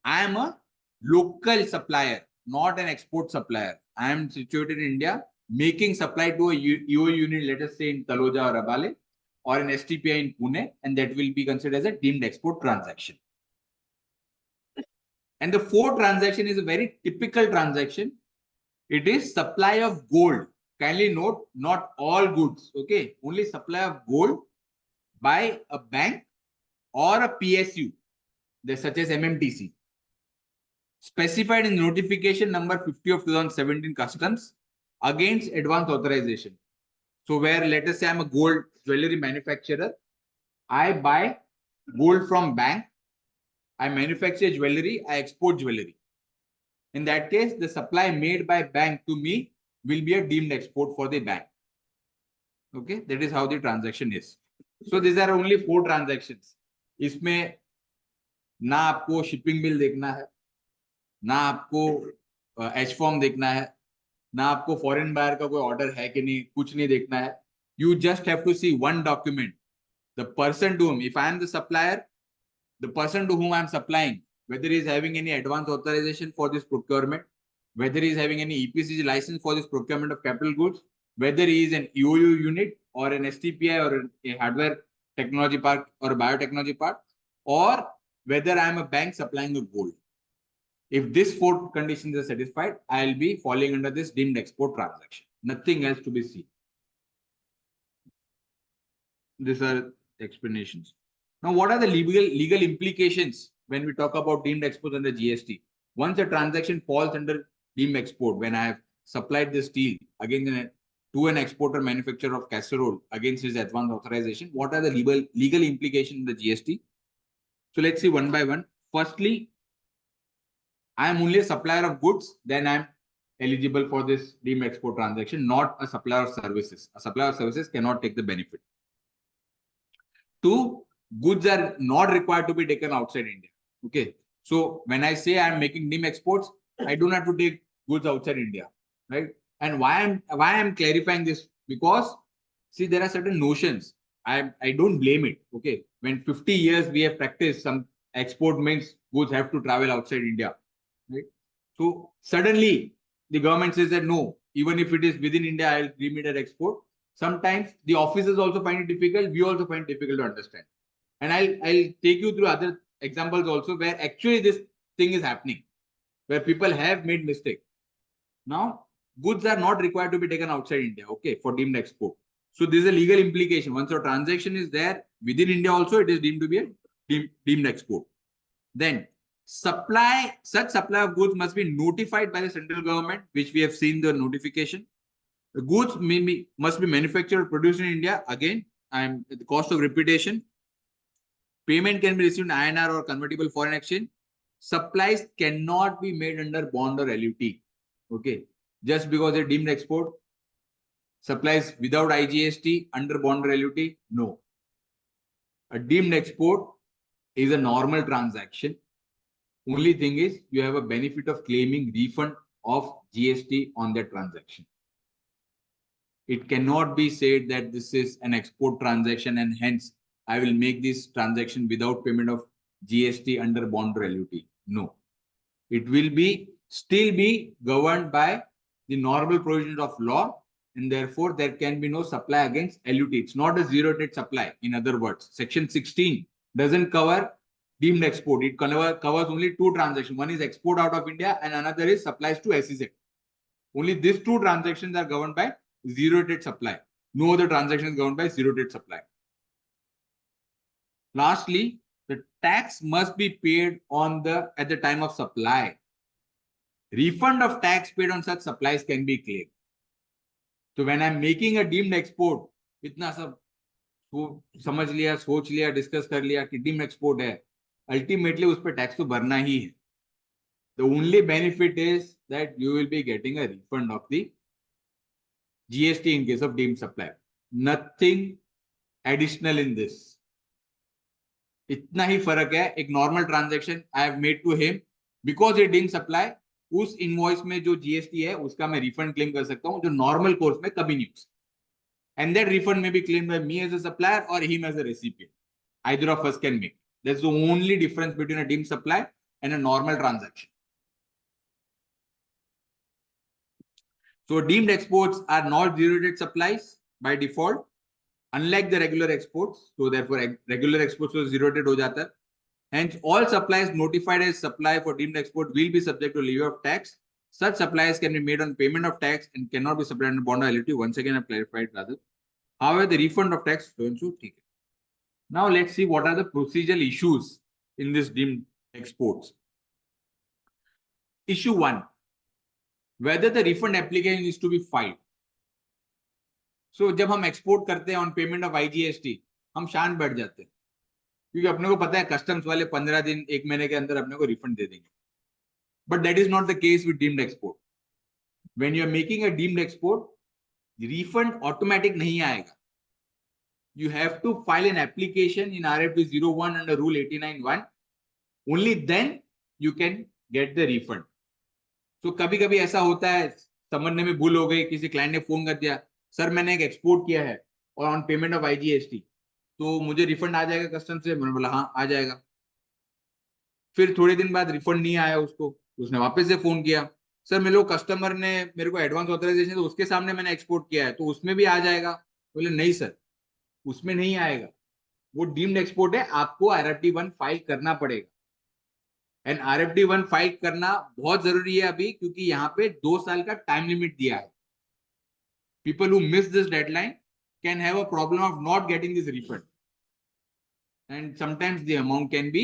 I am a local supplier, not an export supplier. I am situated in India, making supply to a EO unit, let us say in Taloja or Rabale, or an STPA in Pune, and that will be considered as a deemed export transaction. And the fourth transaction is a very typical transaction. It is supply of gold. Kindly note, not all goods, okay? Only supply of gold by a bank or a PSU, such as MMTC. Specified in notification number 50 of 2017 customs against advance authorization. So where, let us say I'm a gold jewelry manufacturer, I buy gold from bank, I manufacture jewelry, I export jewelry. In that case, the supply made by bank to me will be a deemed export for the bank. Okay, that is how the transaction is. So these are only 4 transactions. इसमें ना आपको shipping bill देखना है, ना आपको H form देखना है, ना आपको foreign buyer का कोई order है कि नहीं, कुछ नहीं देखना है. You just have to see one document. The person to whom, if I am the supplier, the person to whom I am supplying, whether he is having any advance authorization for this procurement, whether he is having any EPCG license for this procurement of capital goods, whether he is an EOU unit or an STPI or a hardware technology park or a biotechnology park, or whether I am a bank supplying a gold. If these 4 conditions are satisfied, I will be falling under this deemed export transaction. Nothing else to be seen. These are explanations. Now, what are the legal implications when we talk about deemed export under GST? Once a transaction falls under deemed export, when I have supplied the steel again to an exporter manufacturer of casserole against his advance authorization, what are the legal implications in the GST? So let's see one by one. Firstly, I am only a supplier of goods, then I am eligible for this deemed export transaction, not a supplier of services. A supplier of services cannot take the benefit. 2, goods are not required to be taken outside India. Okay. So when I say I'm making deemed exports, I don't have to take goods outside India, right? And why I'm clarifying this? Because see, there are certain notions. I don't blame it. Okay. When 50 years we have practiced, some export means goods have to travel outside India, right? So suddenly the government says that no, even if it is within India, I'll limit at export. Sometimes the officers also find it difficult. We also find it difficult to understand. And I'll take you through other examples also where actually this thing is happening, where people have made mistake. Now, goods are not required to be taken outside India, okay, for deemed export. So this is a legal implication. Once your transaction is there within India also, it is deemed to be a deemed export. Then such supply of goods must be notified by the central government, which we have seen the notification. The goods must be manufactured or produced in India. Again, at the cost of repetition. Payment can be received in INR or convertible foreign exchange. Supplies cannot be made under bond or LUT. Okay. Just because they deemed export, supplies without IGST under bond or LUT, no. A deemed export is a normal transaction. Only thing is you have a benefit of claiming refund of GST on that transaction. It cannot be said that this is an export transaction and hence I will make this transaction without payment of GST under bond or LUT. No. It will still be governed by the normal provisions of law, and therefore there can be no supply against LUT. It's not a zero-rate supply. In other words, Section 16 doesn't cover deemed export. It covers only 2 transactions. One is export out of India and another is supplies to SEZ. Only these 2 transactions are governed by zero-rate supply. No other transaction is governed by zero-rate supply. Lastly, the tax must be paid at the time of supply. Refund of tax paid on such supplies can be claimed. So when I'm making a deemed export, इतना सब समझ लिया, सोच लिया, discuss कर लिया कि deemed export है, ultimately उस पर tax तो भरना ही है. The only benefit is that you will be getting a refund of the GST in case of deemed supply. Nothing additional in this. इतना ही फर्क है. एक normal transaction I have made to him because it didn't supply, उस invoice में जो GST है उसका मैं रिफंड क्लेम कर सकता हूं, जो नॉर्मल कोर्स में कभी नहीं हो सकता. and that refund may be claimed by me as a supplier or him as a recipient. Either of us can make. That's the only difference between a deemed supply and a normal transaction. So deemed exports are not zero-rate supplies by default, unlike the regular exports. So therefore, regular exports are zero-rate ho jata hai. Hence, all supplies notified as supply for deemed export will be subject to levy of tax. Such supplies can be made on payment of tax and cannot be supplied under bond or LUT. Once again, I've clarified rather. However, the refund of tax don't so take it. Now let's see what are the procedural issues in this deemed exports. Issue 1. Whether the refund application is to be filed. So जब हम export करते हैं on payment of IGST, हम शांत बैठ जाते हैं क्योंकि अपने को पता है कस्टम्स वाले 15 दिन 1 महीने के अंदर अपने को रिफंड दे देंगे. But that is not the case with deemed export. When you are making a deemed export, the refund automatic नहीं आएगा. You have to file an application in RFD 01 under Rule 89(1). Only then you can get the refund. So कभी-कभी ऐसा होता है समझने में भूल हो गई, किसी क्लाइंट ने फोन कर दिया, सर मैंने एक एक्सपोर्ट किया है और ऑन पेमेंट ऑफ IGST, तो मुझे रिफंड आ जाएगा कस्टम से? मैंने बोला हाँ आ जाएगा. फिर थोड़े दिन बाद रिफंड नहीं आया उसको, उसने वापस से फोन किया, सर मेरे को कस्टमर ने मेरे को एडवांस ऑथराइजेशन तो उसके सामने मैंने एक्सपोर्ट किया है तो उसमें भी आ जाएगा. बोले नहीं सर, उसमें नहीं आएगा, वो डीम्ड एक्सपोर्ट है, आपको RFD 1 फाइल करना पड़ेगा. एंड RFD 1 फाइल करना बहुत जरूरी है अभी, क्योंकि यहाँ पे 2 साल का टाइम लिमिट दिया है. People who miss this deadline can have a problem of not getting this refund, and sometimes the amount can be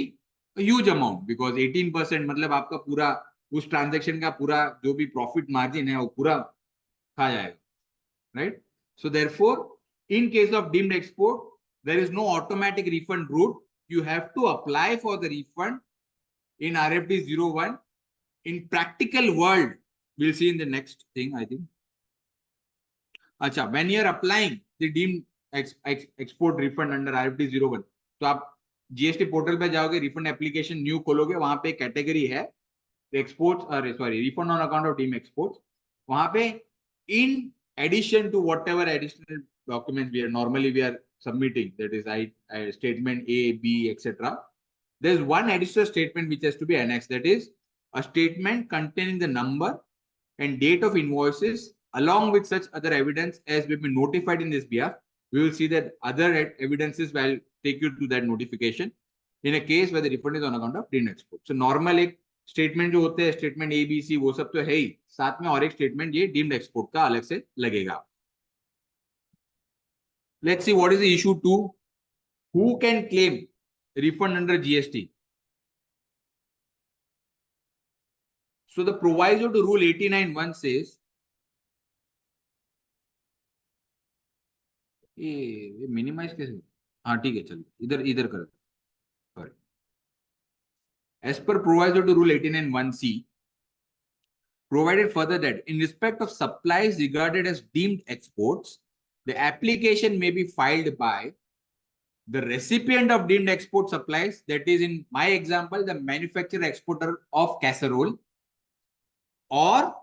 a huge amount because 18% मतलब आपका पूरा उस ट्रांजेक्शन का पूरा जो भी प्रॉफिट मार्जिन है वो पूरा खा जाएगा, right? So therefore, in case of deemed export, there is no automatic refund route. You have to apply for the refund in RFD 01. In practical world, we'll see in the next thing, I think. अच्छा, when you are applying the deemed export refund under RFD 01, तो आप GST portal पे जाओगे, refund application new खोलोगे, वहां पे category है refund on account of deemed exports. वहां पे in addition to whatever additional documents we are submitting, that is statement A, B, etc. There is one additional statement which has to be annexed, that is a statement containing the number and date of invoices along with such other evidence as will be notified in this behalf. We will see that other evidences will take you to that notification in a case where the refund is on account of deemed export. So normal एक statement जो होते हैं, statement A, B, C, वो सब तो है ही, साथ में और एक statement ये deemed export का अलग से लगेगा. Let's see what is the issue 2. Who can claim refund under GST? So the proviso to Rule 89(1) says, ये मिनिमाइज कैसे? हाँ ठीक है, चलो इधर करो. Sorry. As per proviso to Rule 89(1)(c), provided further that in respect of supplies regarded as deemed exports, the application may be filed by the recipient of deemed export supplies, that is in my example the manufacturer exporter of casserole, or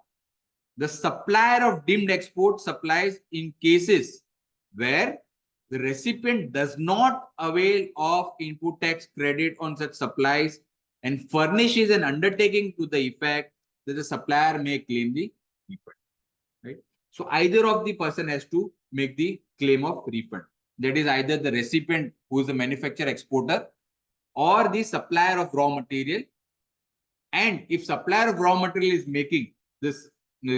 the supplier of deemed export supplies in cases where the recipient does not avail of input tax credit on such supplies and furnishes an undertaking to the effect that the supplier may claim the refund. Right? So either of the person has to make the claim of refund. That is either the recipient, who is the manufacturer exporter, or the supplier of raw material. And if supplier of raw material is making this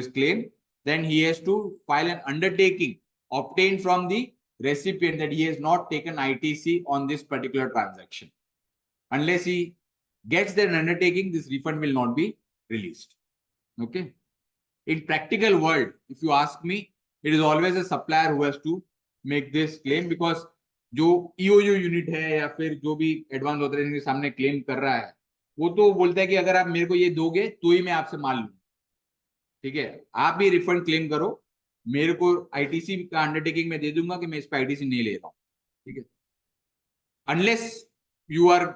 claim, then he has to file an undertaking obtained from the recipient that he has not taken ITC on this particular transaction. Unless he gets that undertaking, this refund will not be released. Okay. In practical world, if you ask me, it is always a supplier who has to make this claim, because जो EOU unit है या फिर जो भी advance authorisation के सामने claim कर रहा है, वो तो बोलता है कि अगर आप मेरे को ये दोगे तो ही मैं आपसे माल लूं. ठीक है, आप भी रिफंड क्लेम करो, मेरे को ITC का अंडरटेकिंग में दे दूंगा कि मैं इस पर ITC नहीं ले रहा हूं. ठीक है, unless you are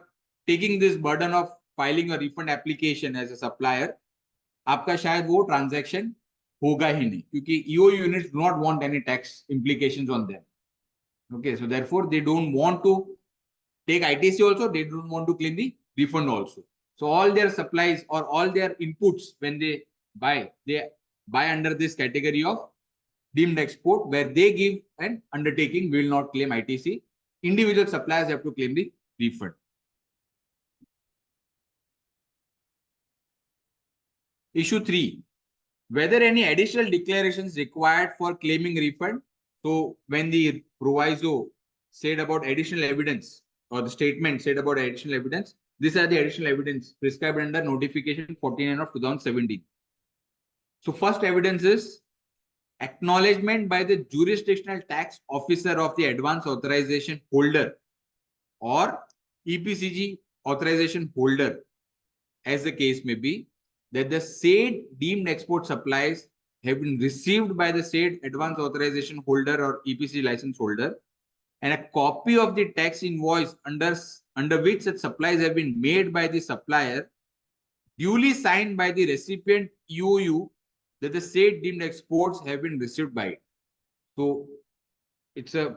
taking this burden of filing a refund application as a supplier, आपका शायद वो ट्रांजैक्शन होगा ही नहीं, क्योंकि EO units do not want any tax implications on them. Okay, so therefore they don't want to take ITC also, they don't want to claim the refund also. So all their supplies or all their inputs when they buy under this category of deemed export, where they give an undertaking will not claim ITC. Individual suppliers have to claim the refund. Issue 3, whether any additional declarations required for claiming refund. So when the proviso said about additional evidence, or the statement said about additional evidence, these are the additional evidence prescribed under notification 49 of 2017. So first evidence is acknowledgement by the jurisdictional tax officer of the advance authorization holder or EPCG authorization holder, as the case may be, that the said deemed export supplies have been received by the said advance authorization holder or EPC license holder, and a copy of the tax invoice under which such supplies have been made by the supplier, duly signed by the recipient EOU, that the said deemed exports have been received by it. So it's a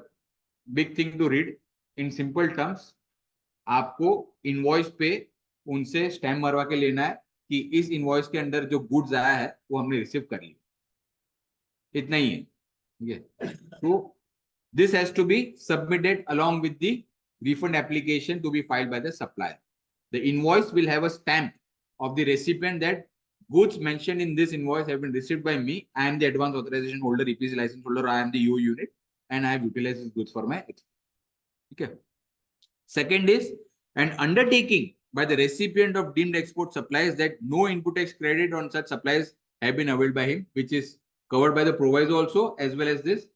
big thing to read. In simple terms, आपको invoice पे उनसे stamp मरवा के लेना है कि इस invoice के अंदर जो गुड्स आया है वो हमने रिसीव कर लिया, इतना ही है, ठीक है. So this has to be submitted along with the refund application to be filed by the supplier. The invoice will have a stamp of the recipient that goods mentioned in this invoice have been received by me. I am the advance authorization holder, EPC license holder, I am the EO unit, and I have utilized these goods for my export. Okay. Second is an undertaking by the recipient of deemed export supplies that no input tax credit on such supplies have been availed by him, which is covered by the proviso also, as well as this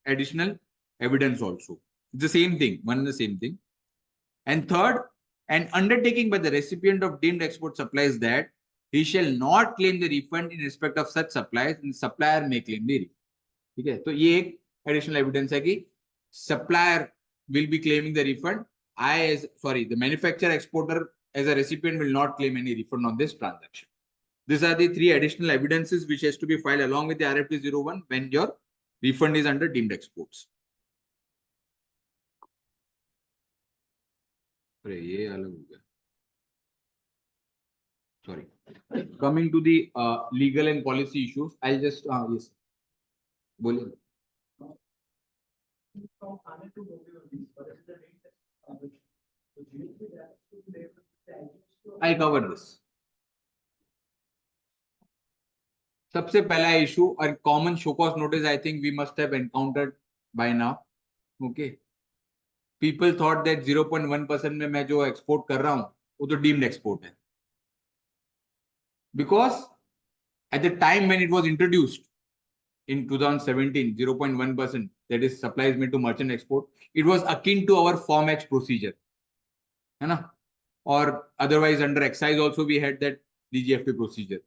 additional evidence also. It's the same thing, one and the same thing. And third, an undertaking by the recipient of deemed export supplies that he shall not claim the refund in respect of such supplies, and the supplier may claim the refund. ठीक है, तो ये एक additional evidence है कि supplier will be claiming the refund. The manufacturer exporter as a recipient will not claim any refund on this transaction. These are the three additional evidences which has to be filed along with the RFT 01 when your refund is under deemed exports. ये अलग हो गया. Sorry. Coming to the legal and policy issues, I'll just yes. बोलिए. I'll cover this. सबसे पहला issue और common show cause notice I think we must have encountered by now. Okay, people thought that 0.1% में मैं जो export कर रहा हूं वो तो डीम्ड एक्सपोर्ट है, because at the time when it was introduced in 2017, 0.1%, that is supplies made to merchant export, it was akin to our Form X procedure, है ना? Or otherwise under excise also we had that DGFT procedure.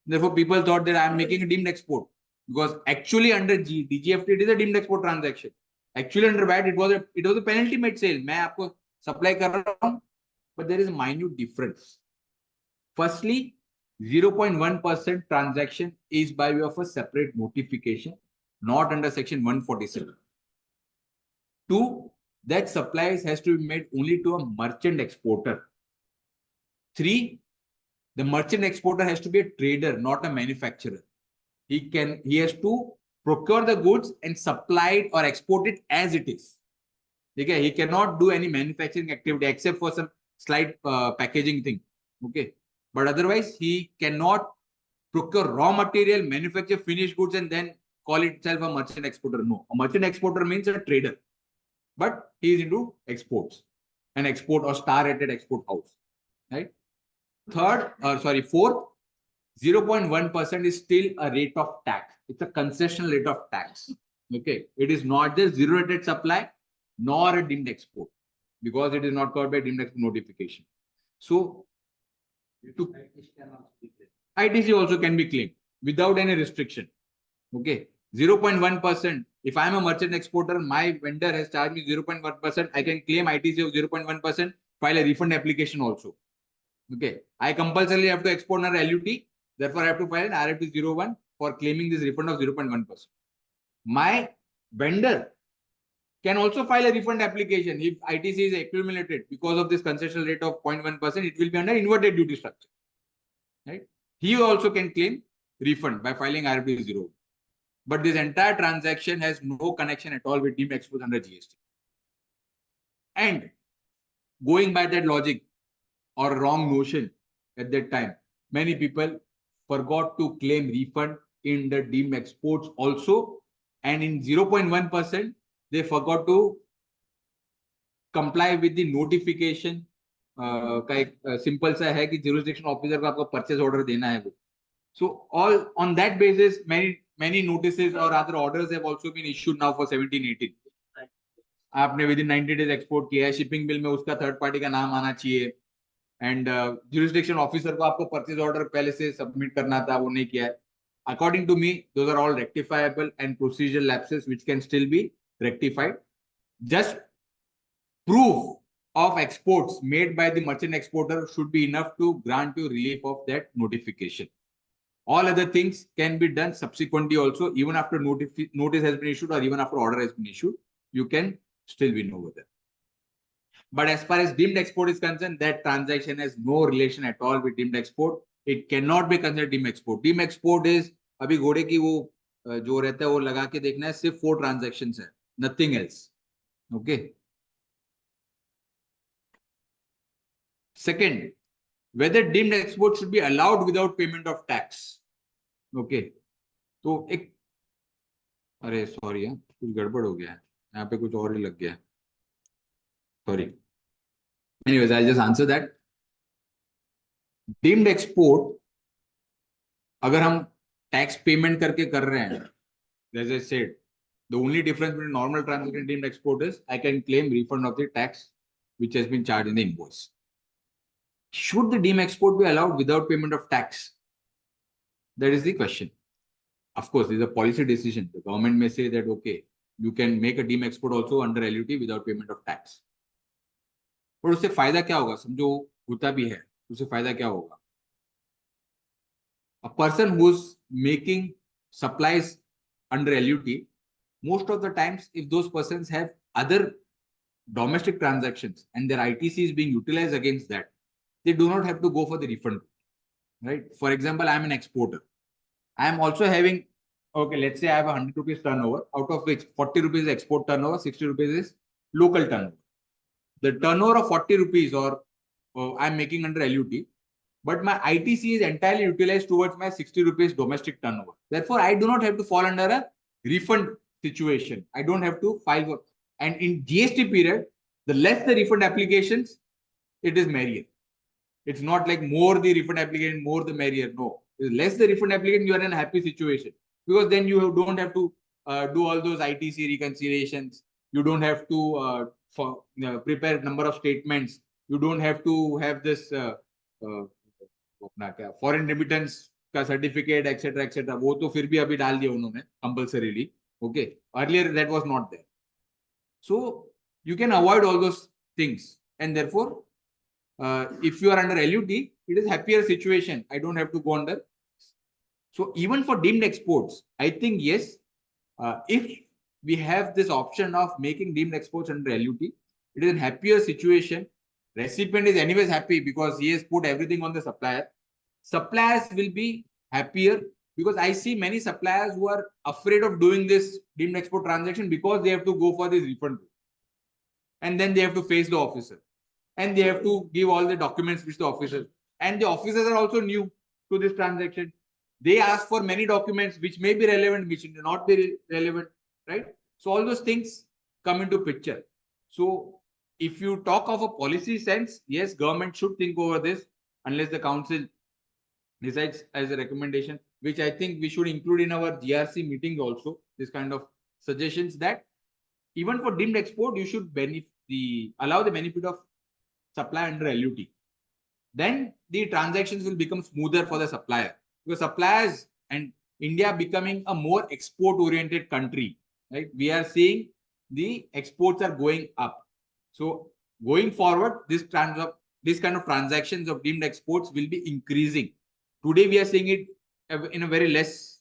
Therefore, people thought that I am making a deemed export, because actually under DGFT it is a deemed export transaction. Actually under VAT it was a penalty made sale. मैं आपको supply कर रहा हूँ, but there is a minute difference. Firstly, 0.1% transaction is by way of a separate notification, not under section 147. 2, that supplies has to be made only to a merchant exporter. 3, the merchant exporter has to be a trader, not a manufacturer. He has to procure the goods and supply it or export it as it is. Okay, he cannot do any manufacturing activity except for some slight packaging thing. Okay, but otherwise he cannot procure raw material, manufacture finished goods, and then call itself a merchant exporter. No, a merchant exporter means a trader, but he is into exports, an export or star-rated export house, right? Fourth, 0.1% is still a rate of tax. It's a concessional rate of tax. Okay, it is not the zero-rated supply nor a deemed export, because it is not covered by deemed export notification. So, ITC also can be claimed without any restriction. Okay, 0.1%. If I am a merchant exporter, my vendor has charged me 0.1%. I can claim ITC of 0.1%, file a refund application also. Okay, I compulsorily have to export under LUT. Therefore, I have to file an RFT 01 for claiming this refund of 0.1%. My vendor can also file a refund application if ITC is accumulated because of this concessional rate of 0.1%. It will be under inverted duty structure, right? He also can claim refund by filing RFD 0. But this entire transaction has no connection at all with deemed exports under GST. And going by that logic or wrong notion at that time, many people forgot to claim refund in the deemed exports also, and in 0.1% they forgot to comply with the notification. का एक simple सा है कि jurisdiction officer को आपको purchase order देना है वो. So all on that basis, many notices or other orders have also been issued now for 17-18. आपने within 90 days export किया है, shipping bill में उसका third party का नाम आना चाहिए, and jurisdiction officer को आपको purchase order पहले से submit करना था, वो नहीं किया है. According to me, those are all rectifiable and procedural lapses which can still be rectified. Just proof of exports made by the merchant exporter should be enough to grant you relief of that notification. All other things can be done subsequently also, even after notice has been issued or even after order has been issued, you can still win over them. But as far as deemed export is concerned, that transaction has no relation at all with deemed export. It cannot be considered deemed export. Deemed export is, अभी घोड़े की वो जो रहता है वो लगा के देखना है, सिर्फ 4 transactions है, nothing else. Okay. Second, whether deemed export should be allowed without payment of tax. Okay. तो एक, अरे सॉरी है, कुछ गड़बड़ हो गया है, यहाँ पे कुछ और ही लग गया है. Sorry. Anyways, I'll just answer that. Deemed export, अगर हम tax payment करके कर रहे हैं, as I said, the only difference between normal transaction and deemed export is I can claim refund of the tax which has been charged in the invoice. Should the deemed export be allowed without payment of tax? That is the question. Of course, this is a policy decision. The government may say that, okay, you can make a deemed export also under LUT without payment of tax. पर उससे फायदा क्या होगा? समझो होता भी है, उससे फायदा क्या होगा? A person who's making supplies under LUT, most of the times, if those persons have other domestic transactions and their ITC is being utilized against that, they do not have to go for the refund, right? For example, I'm an exporter. I am also having, okay, let's say I have 100 rupees turnover, out of which 40 rupees is export turnover, 60 rupees is local turnover. The turnover of 40 rupees or I'm making under LUT, but my ITC is entirely utilized towards my 60 rupees domestic turnover. Therefore, I do not have to fall under a refund situation. I don't have to file for, and in GST period, the less the refund applications, it is merrier. It's not like more the refund application, more the merrier. No, less the refund application, you are in a happy situation because then you don't have to do all those ITC reconciliations. You don't have to prepare number of statements. You don't have to have this foreign remittance का certificate, etc., etc. वो तो फिर भी अभी डाल दिया उन्होंने compulsorily. Okay, earlier that was not there. So you can avoid all those things, and therefore, if you are under LUT, it is happier situation. I don't have to go under. So even for deemed exports, I think yes, if we have this option of making deemed exports under LUT, it is a happier situation. Recipient is anyways happy because he has put everything on the supplier. Suppliers will be happier because I see many suppliers who are afraid of doing this deemed export transaction because they have to go for this refund. And then they have to face the officer. And they have to give all the documents which the officers. And the officers are also new to this transaction. They ask for many documents which may be relevant, which may not be relevant, right? So all those things come into picture. So if you talk of a policy sense, yes, government should think over this unless the council decides as a recommendation, which I think we should include in our GRC meetings also, this kind of suggestions that even for deemed export, you should allow the benefit of supply under LUT. Then the transactions will become smoother for the supplier because suppliers and India becoming a more export oriented country, right? We are seeing the exports are going up. So going forward, this kind of transactions of deemed exports will be increasing. Today, we are seeing it in a very less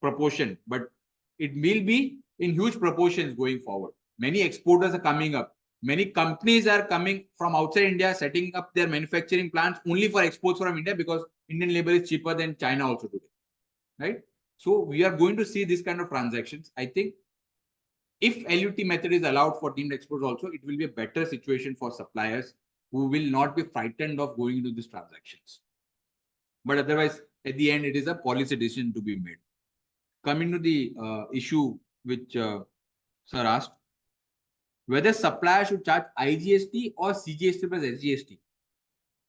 proportion, but it will be in huge proportions going forward. Many exporters are coming up. Many companies are coming from outside India, setting up their manufacturing plants only for exports from India because Indian labor is cheaper than China also today, right? So we are going to see this kind of transactions. I think if LUT method is allowed for deemed exports also, it will be a better situation for suppliers who will not be frightened of going into these transactions. But otherwise, at the end, it is a policy decision to be made. Coming to the issue which Sir asked, whether supplier should charge IGST or CGST plus SGST.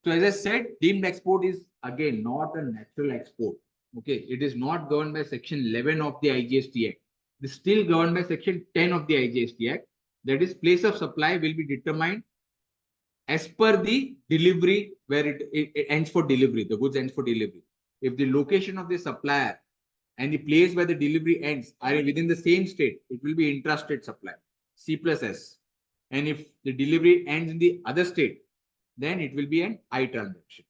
So as I said, deemed export is again not a natural export. Okay, it is not governed by Section 11 of the IGST Act. It is still governed by Section 10 of the IGST Act. That is, place of supply will be determined as per the delivery where it ends for delivery. The goods ends for delivery. If the location of the supplier and the place where the delivery ends are within the same state, it will be intrastate supply, C plus S. And if the delivery ends in the other state, then it will be an I transaction.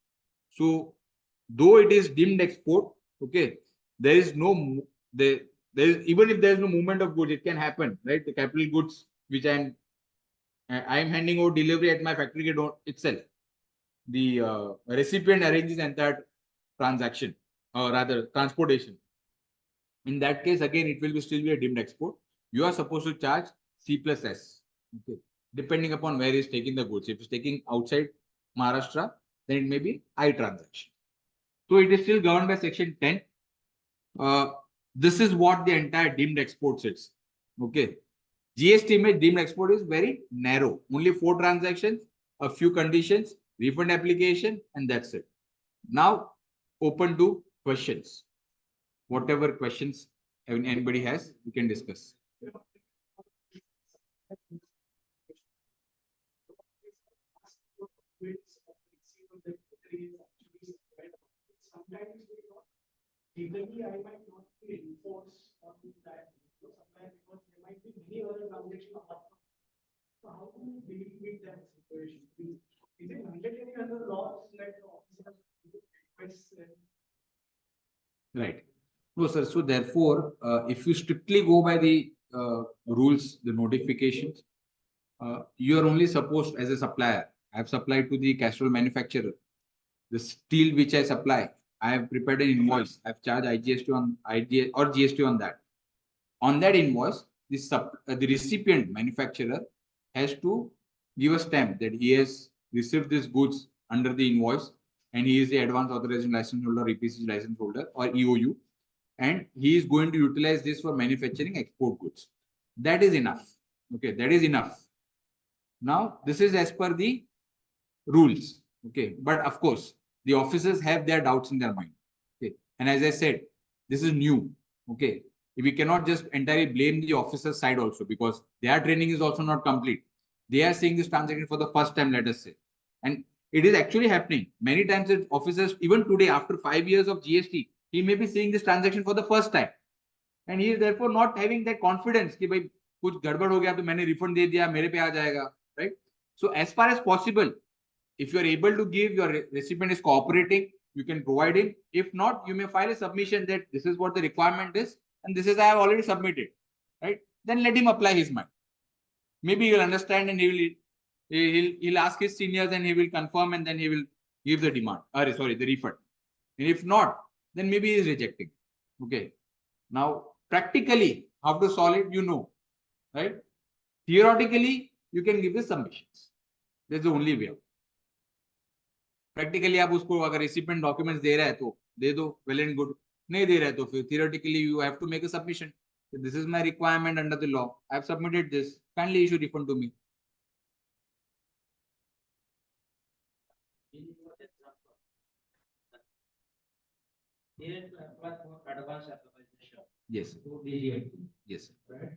So, though it is deemed export, okay, there is no, there is, even if there is no movement of goods, it can happen, right? The capital goods which I am handing over delivery at my factory gate itself. The recipient arranges entire transaction, or rather transportation. In that case, again, it will still be a deemed export. You are supposed to charge C plus S, okay, depending upon where he is taking the goods. If it's taking outside Maharashtra, then it may be I transaction. So it is still governed by Section 10. This is what the entire deemed export is. Okay. GST में deemed export is very narrow. Only 4 transactions, a few conditions, refund application, and that's it. Now, open to questions. Whatever questions anybody has, we can discuss. Legally, I might not be enforced on that supply because there might be many other transactions. So how do you deal with that situation? Is it mandatory under laws that officers request? Right. No, sir. So therefore, if you strictly go by the rules, the notifications, you are only supposed, as a supplier, I have supplied to the casserole manufacturer, the steel which I supply, I have prepared an invoice. I have charged IGST on IGST or GST on that. On that invoice, the recipient manufacturer has to give a stamp that he has received these goods under the invoice and he is the advance authorization license holder, EPC license holder or EOU, and he is going to utilize this for manufacturing export goods. That is enough. Okay, that is enough. Now, this is as per the rules. Okay, but of course, the officers have their doubts in their mind. Okay, and as I said, this is new. Okay, we cannot just entirely blame the officers' side also because their training is also not complete. They are seeing this transaction for the first time, let us say, and it is actually happening. Many times, officers, even today, after 5 years of GST, he may be seeing this transaction for the first time, and he is therefore not having that confidence कि भाई कुछ गड़बड़ हो गया तो मैंने refund दे दिया मेरे पे आ जाएगा, right? So as far as possible, if you are able to give, your recipient is cooperating, you can provide him. If not, you may file a submission that this is what the requirement is and this is I have already submitted, right? Then let him apply his mind. Maybe he will understand and he'll ask his seniors and he will confirm and then he will give the demand, the refund. And if not, then maybe he is rejecting. Okay. Now, practically, how to solve it, you know, right? Theoretically, you can give the submissions. That's the only way. Practically, आप उसको अगर recipient documents दे रहा है तो दे दो, well and good. नहीं दे रहा है तो फिर theoretically you have to make a submission. This is my requirement under the law. I have submitted this. Kindly issue refund to me. Yes. Yes. Right.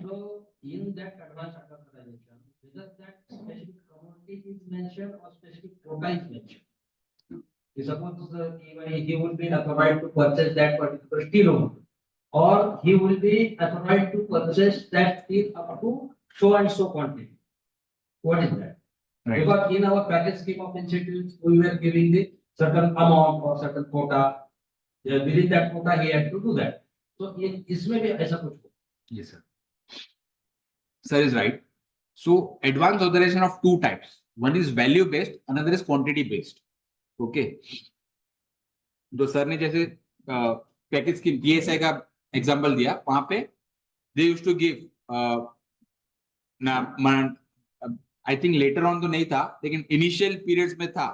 So in that advance authorization, whether that specific commodity is mentioned or specific quota is mentioned. Suppose he will be authorized to purchase that particular steel only, or he will be authorized to purchase that steel up to so and so quantity. What is that? Right. Because in our package scheme of incentives, we were giving the certain amount or certain quota. within that quota he had to do that. So इसमें भी ऐसा कुछ हो. Yes, sir. Sir is right. So advance authorization of two types. One is value based, another is quantity based. Okay. जो sir ने जैसे package scheme DSI का example दिया, वहां पे they used to give I think later on तो नहीं था, लेकिन इनिशियल पीरियड्स में था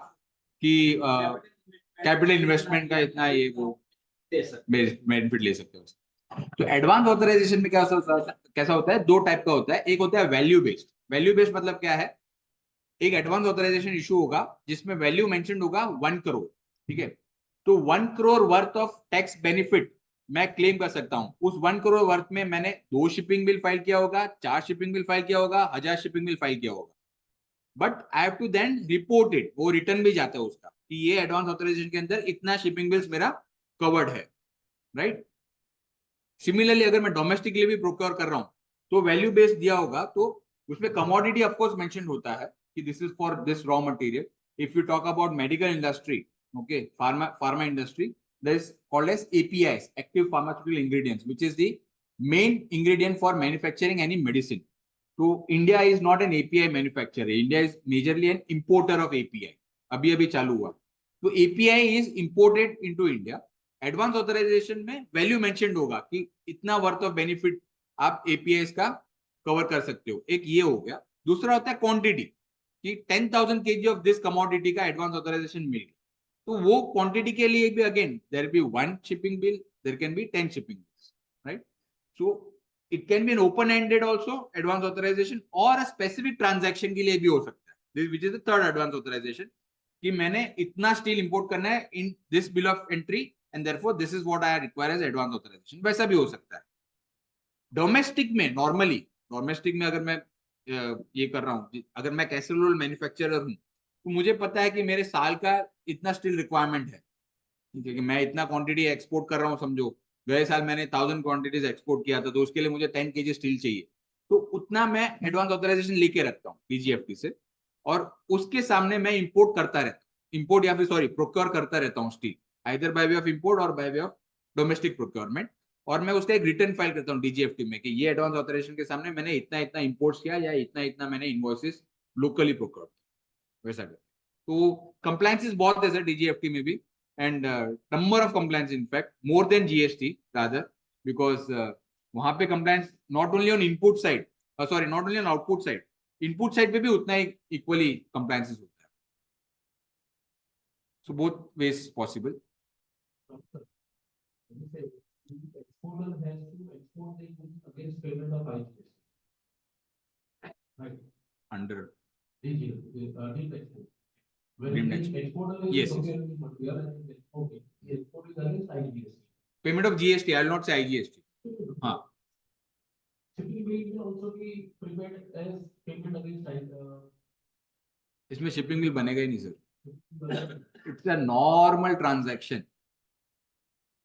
कि कैपिटल इन्वेस्टमेंट का इतना ये वो बेनिफिट ले सकते हो. तो एडवांस ऑथराइजेशन में कैसा होता है, दो टाइप का होता है. एक होता है वैल्यू बेस्ड. वैल्यू बेस्ड मतलब क्या है, एक एडवांस ऑथराइजेशन इशू होगा जिसमें वैल्यू मेंशन होगा 1 करोड़. ठीक है, तो 1 crore worth of tax benefit मैं क्लेम कर सकता हूं. उस 1 करोड़ वर्थ में मैंने 2 शिपिंग बिल फाइल किया होगा, 4 शिपिंग बिल फाइल किया होगा, 1000 शिपिंग बिल फाइल किया होगा. But I have to then report it. वो रिटर्न भी जाता है उसका कि ये एडवांस ऑथराइजेशन के अंदर इतना शिपिंग बिल्स मेरा कवर्ड है. राइट. सिमिलरली अगर मैं डोमेस्टिक के लिए भी प्रोक्योर कर रहा हूं तो वैल्यू बेस्ड दिया होगा, तो उसमें कमोडिटी ऑफ कोर्स मेंशन होता है कि this is for this raw material. If you talk about medical industry, okay, pharma industry, there is called as APIs, active pharmaceutical ingredients, which is the main ingredient for manufacturing any medicine. So India is not an API manufacturer. India is majorly an importer of API. अभी चालू हुआ. तो API is imported into India. Advance authorisation में value mentioned होगा कि इतना worth of benefit आप APIs का कवर कर सकते हो. एक ये हो गया. दूसरा होता है क्वांटिटी, कि 10,000 kg ऑफ दिस कमोडिटी का एडवांस ऑथराइजेशन मिल गया. तो वो क्वांटिटी के लिए भी again there be 1 shipping bill, there can be 10 shipping bills. Right. So it can be an open ended also advance authorisation, और अ स्पेसिफिक ट्रांजैक्शन के लिए भी हो सकता है. This which is the third advance authorisation, कि मैंने इतना स्टील इंपोर्ट करना है in this bill of entry and therefore this is what I require as advance authorisation. वैसा भी हो सकता है. डोमेस्टिक में नॉर्मली, डोमेस्टिक में अगर मैं ये कर रहा हूँ, अगर मैं कैसरोल मैन्युफैक्चरर हूँ, तो मुझे पता है कि मेरे साल का इतना स्टील रिक्वायरमेंट है. ठीक है, कि मैं इतना क्वांटिटी एक्सपोर्ट कर रहा हूँ. समझो गए साल मैंने 1000 क्वांटिटीज एक्सपोर्ट किया था, तो उसके लिए मुझे 10 kg स्टील चाहिए. तो उतना मैं एडवांस ऑथराइजेशन लेके रखता हूँ DGFT से, और उसके सामने मैं इंपोर्ट करता रहता हूँ, इंपोर्ट या फिर सॉरी प्रोक्योर करता रहता हूँ steel, either by way of import और by way of domestic procurement. और मैं उसका एक रिटर्न फाइल करता हूँ DGFT में कि ये एडवांस ऑथराइजेशन के सामने मैंने इतना इतना इंपोर्ट्स किया, या इतना इतना मैंने इनवॉइसेस लोकली प्रोक्योर किया, वैसा. तो कंप्लायंसेस बहुत है सर DGFT में भी, and number of compliance, in fact more than GST rather, because वहां पे compliance not only on input side, sorry not only on output side, input side पे भी उतना ही equally compliances होता है. So both ways possible. Exporter has to export the goods against payment of IGST. Right. Under Deemed export. When Deemed the export. exporter is Yes, yes. procuring the material and exporting, the export is against IGST. payment of GST, I will not say IGST. हाँ. Shipping bill will also be prepared as payment against इसमें shipping bill बनेगा ही नहीं sir. It's a normal transaction.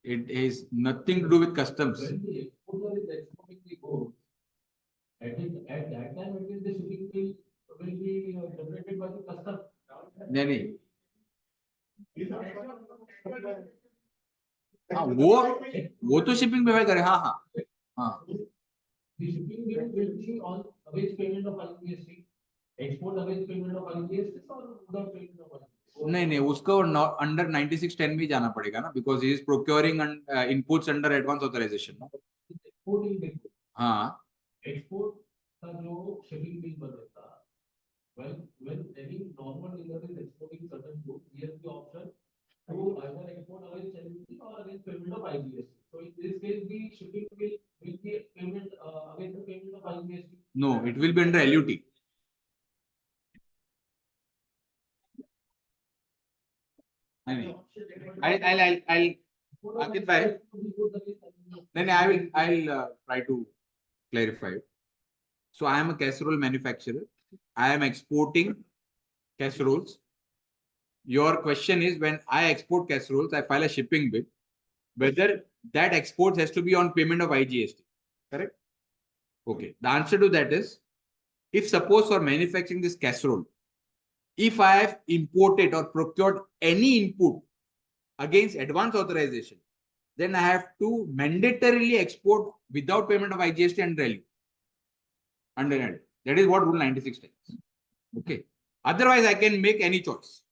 It is nothing to do with customs. When the exporter is exporting the goods, at that time, it is the shipping bill will be generated by the custom. नहीं, हाँ वो तो shipping पे करे. हाँ हाँ हाँ. The shipping bill will be on against payment of IGST, export against payment of IGST or without payment of IGST. नहीं उसको अंडर 9610 भी जाना पड़ेगा ना, because he is procuring inputs under advance authorisation. हाँ. एक्सपोर्ट का जो शिपिंग बिल बनेगा, when any normal dealer is exporting certain goods, he has the option to either export against LLP or against payment of IGST. So in this case, the shipping bill will be payment against the payment of IGST. No, it will be under LUT. I'll Ankit bhai. Then I'll try to clarify it. So I am a casserole manufacturer. I am exporting casseroles. Your question is, when I export casseroles, I file a shipping bill, whether that export has to be on payment of IGST. Correct? Okay. The answer to that is, if suppose for manufacturing this casserole, if I have imported or procured any input against advance authorization, then I have to mandatorily export without payment of IGST and LU. Under that is what Rule 96 tells. Okay. Otherwise, I can make any choice.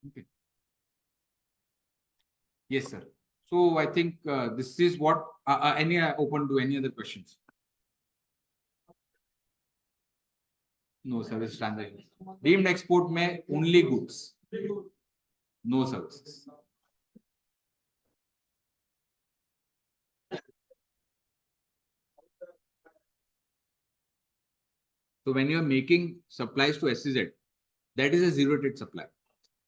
Okay. Yes, sir. So I think this is what any open to any other questions. No service transaction. Deemed export may only goods. No services. So when you are making supplies to SEZ, that is a zero rate supply.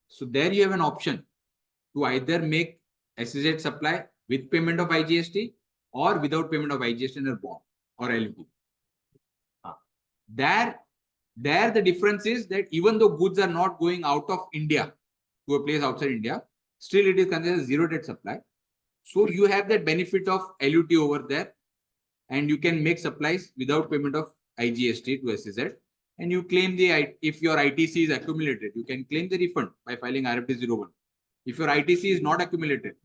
So there you have an option to either make SEZ supply with payment of IGST or without payment of IGST and a bond or LP. There the difference is that even though goods are not going out of India to a place outside India, still it is considered a zero rate supply. So you have that benefit of LUT over there, and you can make supplies without payment of IGST to SEZ, and you claim if your ITC is accumulated, you can claim the refund by filing RFD 01. If your ITC is not accumulated,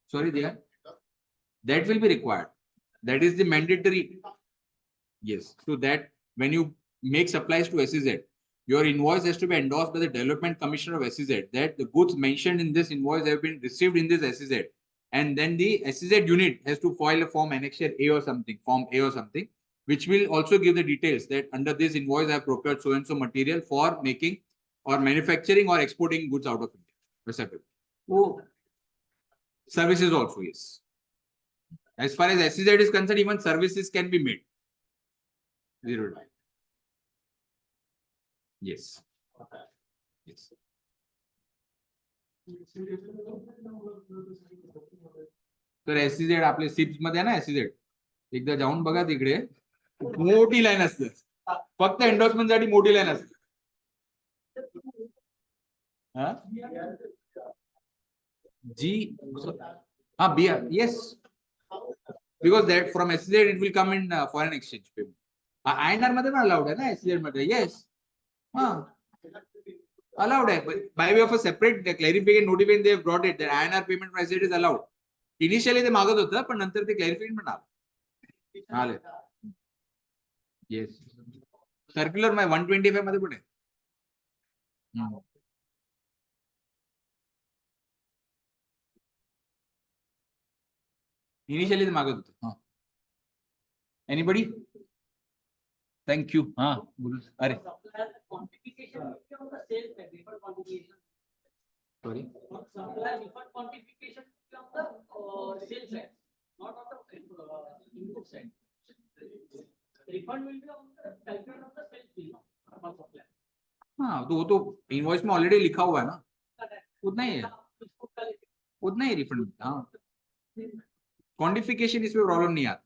sorry, there, that will be required. That is the mandatory. Yes, so that when you make supplies to SEZ, your invoice has to be endorsed by the Development Commissioner of SEZ that the goods mentioned in this invoice have been received in this SEZ. And then the SEZ unit has to file a form annexure A or something, form A or something, which will also give the details that under this invoice I have procured so and so material for making or manufacturing or exporting goods out of India. Oh, services also, yes. As far as SEZ is concerned, even services can be made. Zero. Yes. Yes. तर SEZ आपले sips मध्ये आहे ना SEZ एकदा जाऊन बघा तिकडे मोठी लाईन असते फक्त एंडोर्समेंट साठी मोठी लाईन असते जी हा B yes because that from SEZ it will come in foreign exchange payment INR मध्ये पण allowed आहे ना SEZ मध्ये yes allowed hai, but by way of a separate clarification notification they have brought it that INR payment from SEZ is allowed. Initially they मागत होतं पण नंतर ते clarification पण आलं. Yes. Circular my 125 मध्ये पण आहे. Initially ते मागत होतं. Anybody? Thank you. अरे. Sorry. Supply different quantification of the sales side, not on the input side. Refund will be on the calculation of the sales bill of supply. हाँ तो invoice में ऑलरेडी लिखा हुआ है ना उतना ही है उतना ही रिफंड हाँ क्वांटिफिकेशन इसमें प्रॉब्लम नहीं आता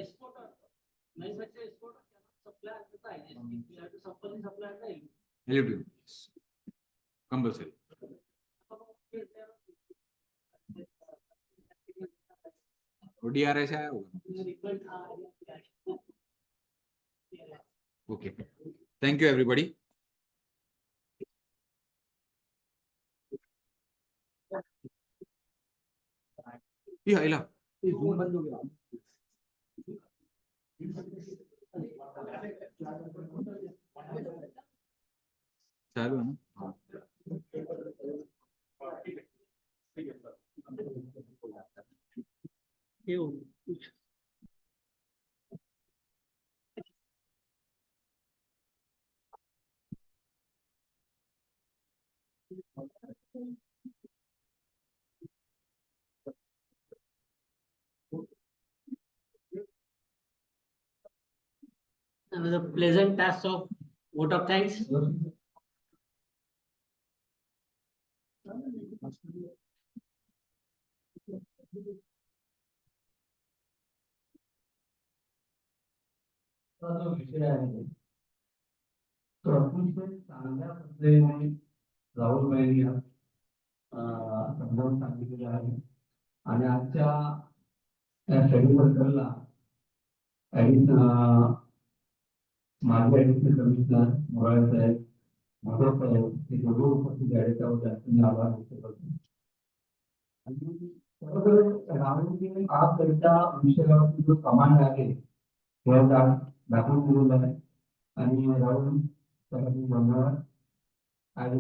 Exporter, manufacturer exporter cannot supply at the IGST. You have to supply at the LUT. Compulsory. DRS आया होगा. Okay. Thank you, everybody. Yeah, Ila. चालू है ना with a pleasant task of vote of thanks. जो विषय आहे तो अतिशय चांगल्या पद्धतीने राहुल भाईंनी समजावून सांगितलेलं आहे आणि आजच्या स्टडी सर्कलला माजी ऍडिशनल कमिशनर मोराळे साहेब उपस्थित आहे त्याबद्दल मी आभार व्यक्त करतो. आणि राहुलजी आजकरिता विषयावरती जो कमांड आहे त्याला दाखवून दिलेला आहे आणि राहुल त्याला मी धन्यवाद आणि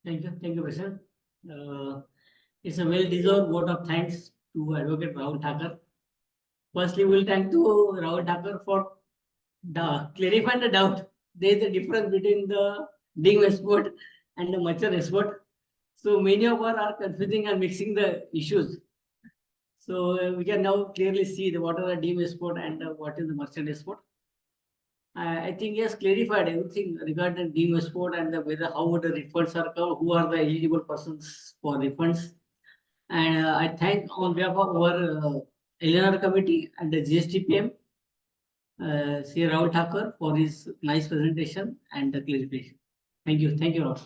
Thank you, Prashant. It's a well-deserved vote of thanks to Advocate Rahul Thakar. Firstly, we'll thank to Rahul Thakar for clarifying the doubt. There is a difference between the deem export and the merchant export. So many of us are confusing and mixing the issues. So we can now clearly see what are the deem export and what is the merchant export. I think he has clarified everything regarding deem export and whether how the refunds are covered, who are the eligible persons for refunds. And I thank on behalf of our LNR committee and the GSTPAM, Sri Rahul Thakar for his nice presentation and the clarification. Thank you, Rahul.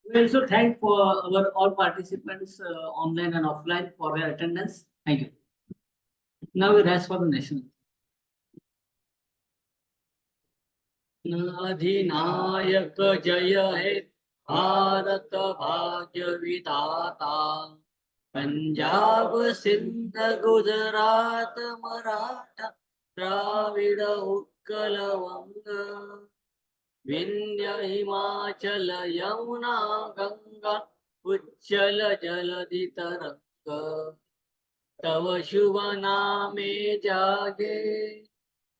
We also thank for our all participants online and offline for their attendance. Thank you. Now we rise for the national. अधिनायक जय हे भारत भाग्य विधाता पंजाब सिंध गुजरात मराठा द्राविड उत्कल वंग विंध्य हिमाचल यमुना गंगा उच्चल जलधि तरंग तव शुभ नामे जागे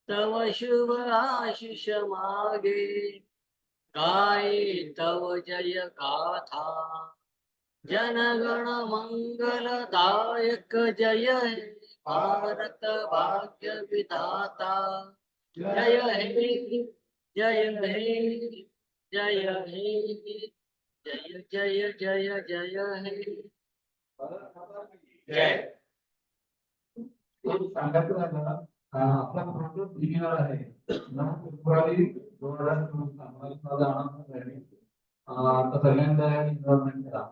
तव शुभ आशीष मागे गाये तव जय गाथा जनगण मंगलदायक जय हे भारत भाग्य विधाता जय हे जय हे जय हे जय जय जय जय हे जय सांगायचं झालं आपला प्रोजेक्ट दिलेला आहे 9 फेब्रुवारी 2024 मला जाणार आहे आता सगळ्यांना इन्व्हॉल्वमेंट करा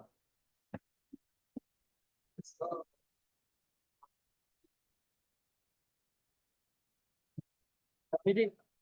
Meeting.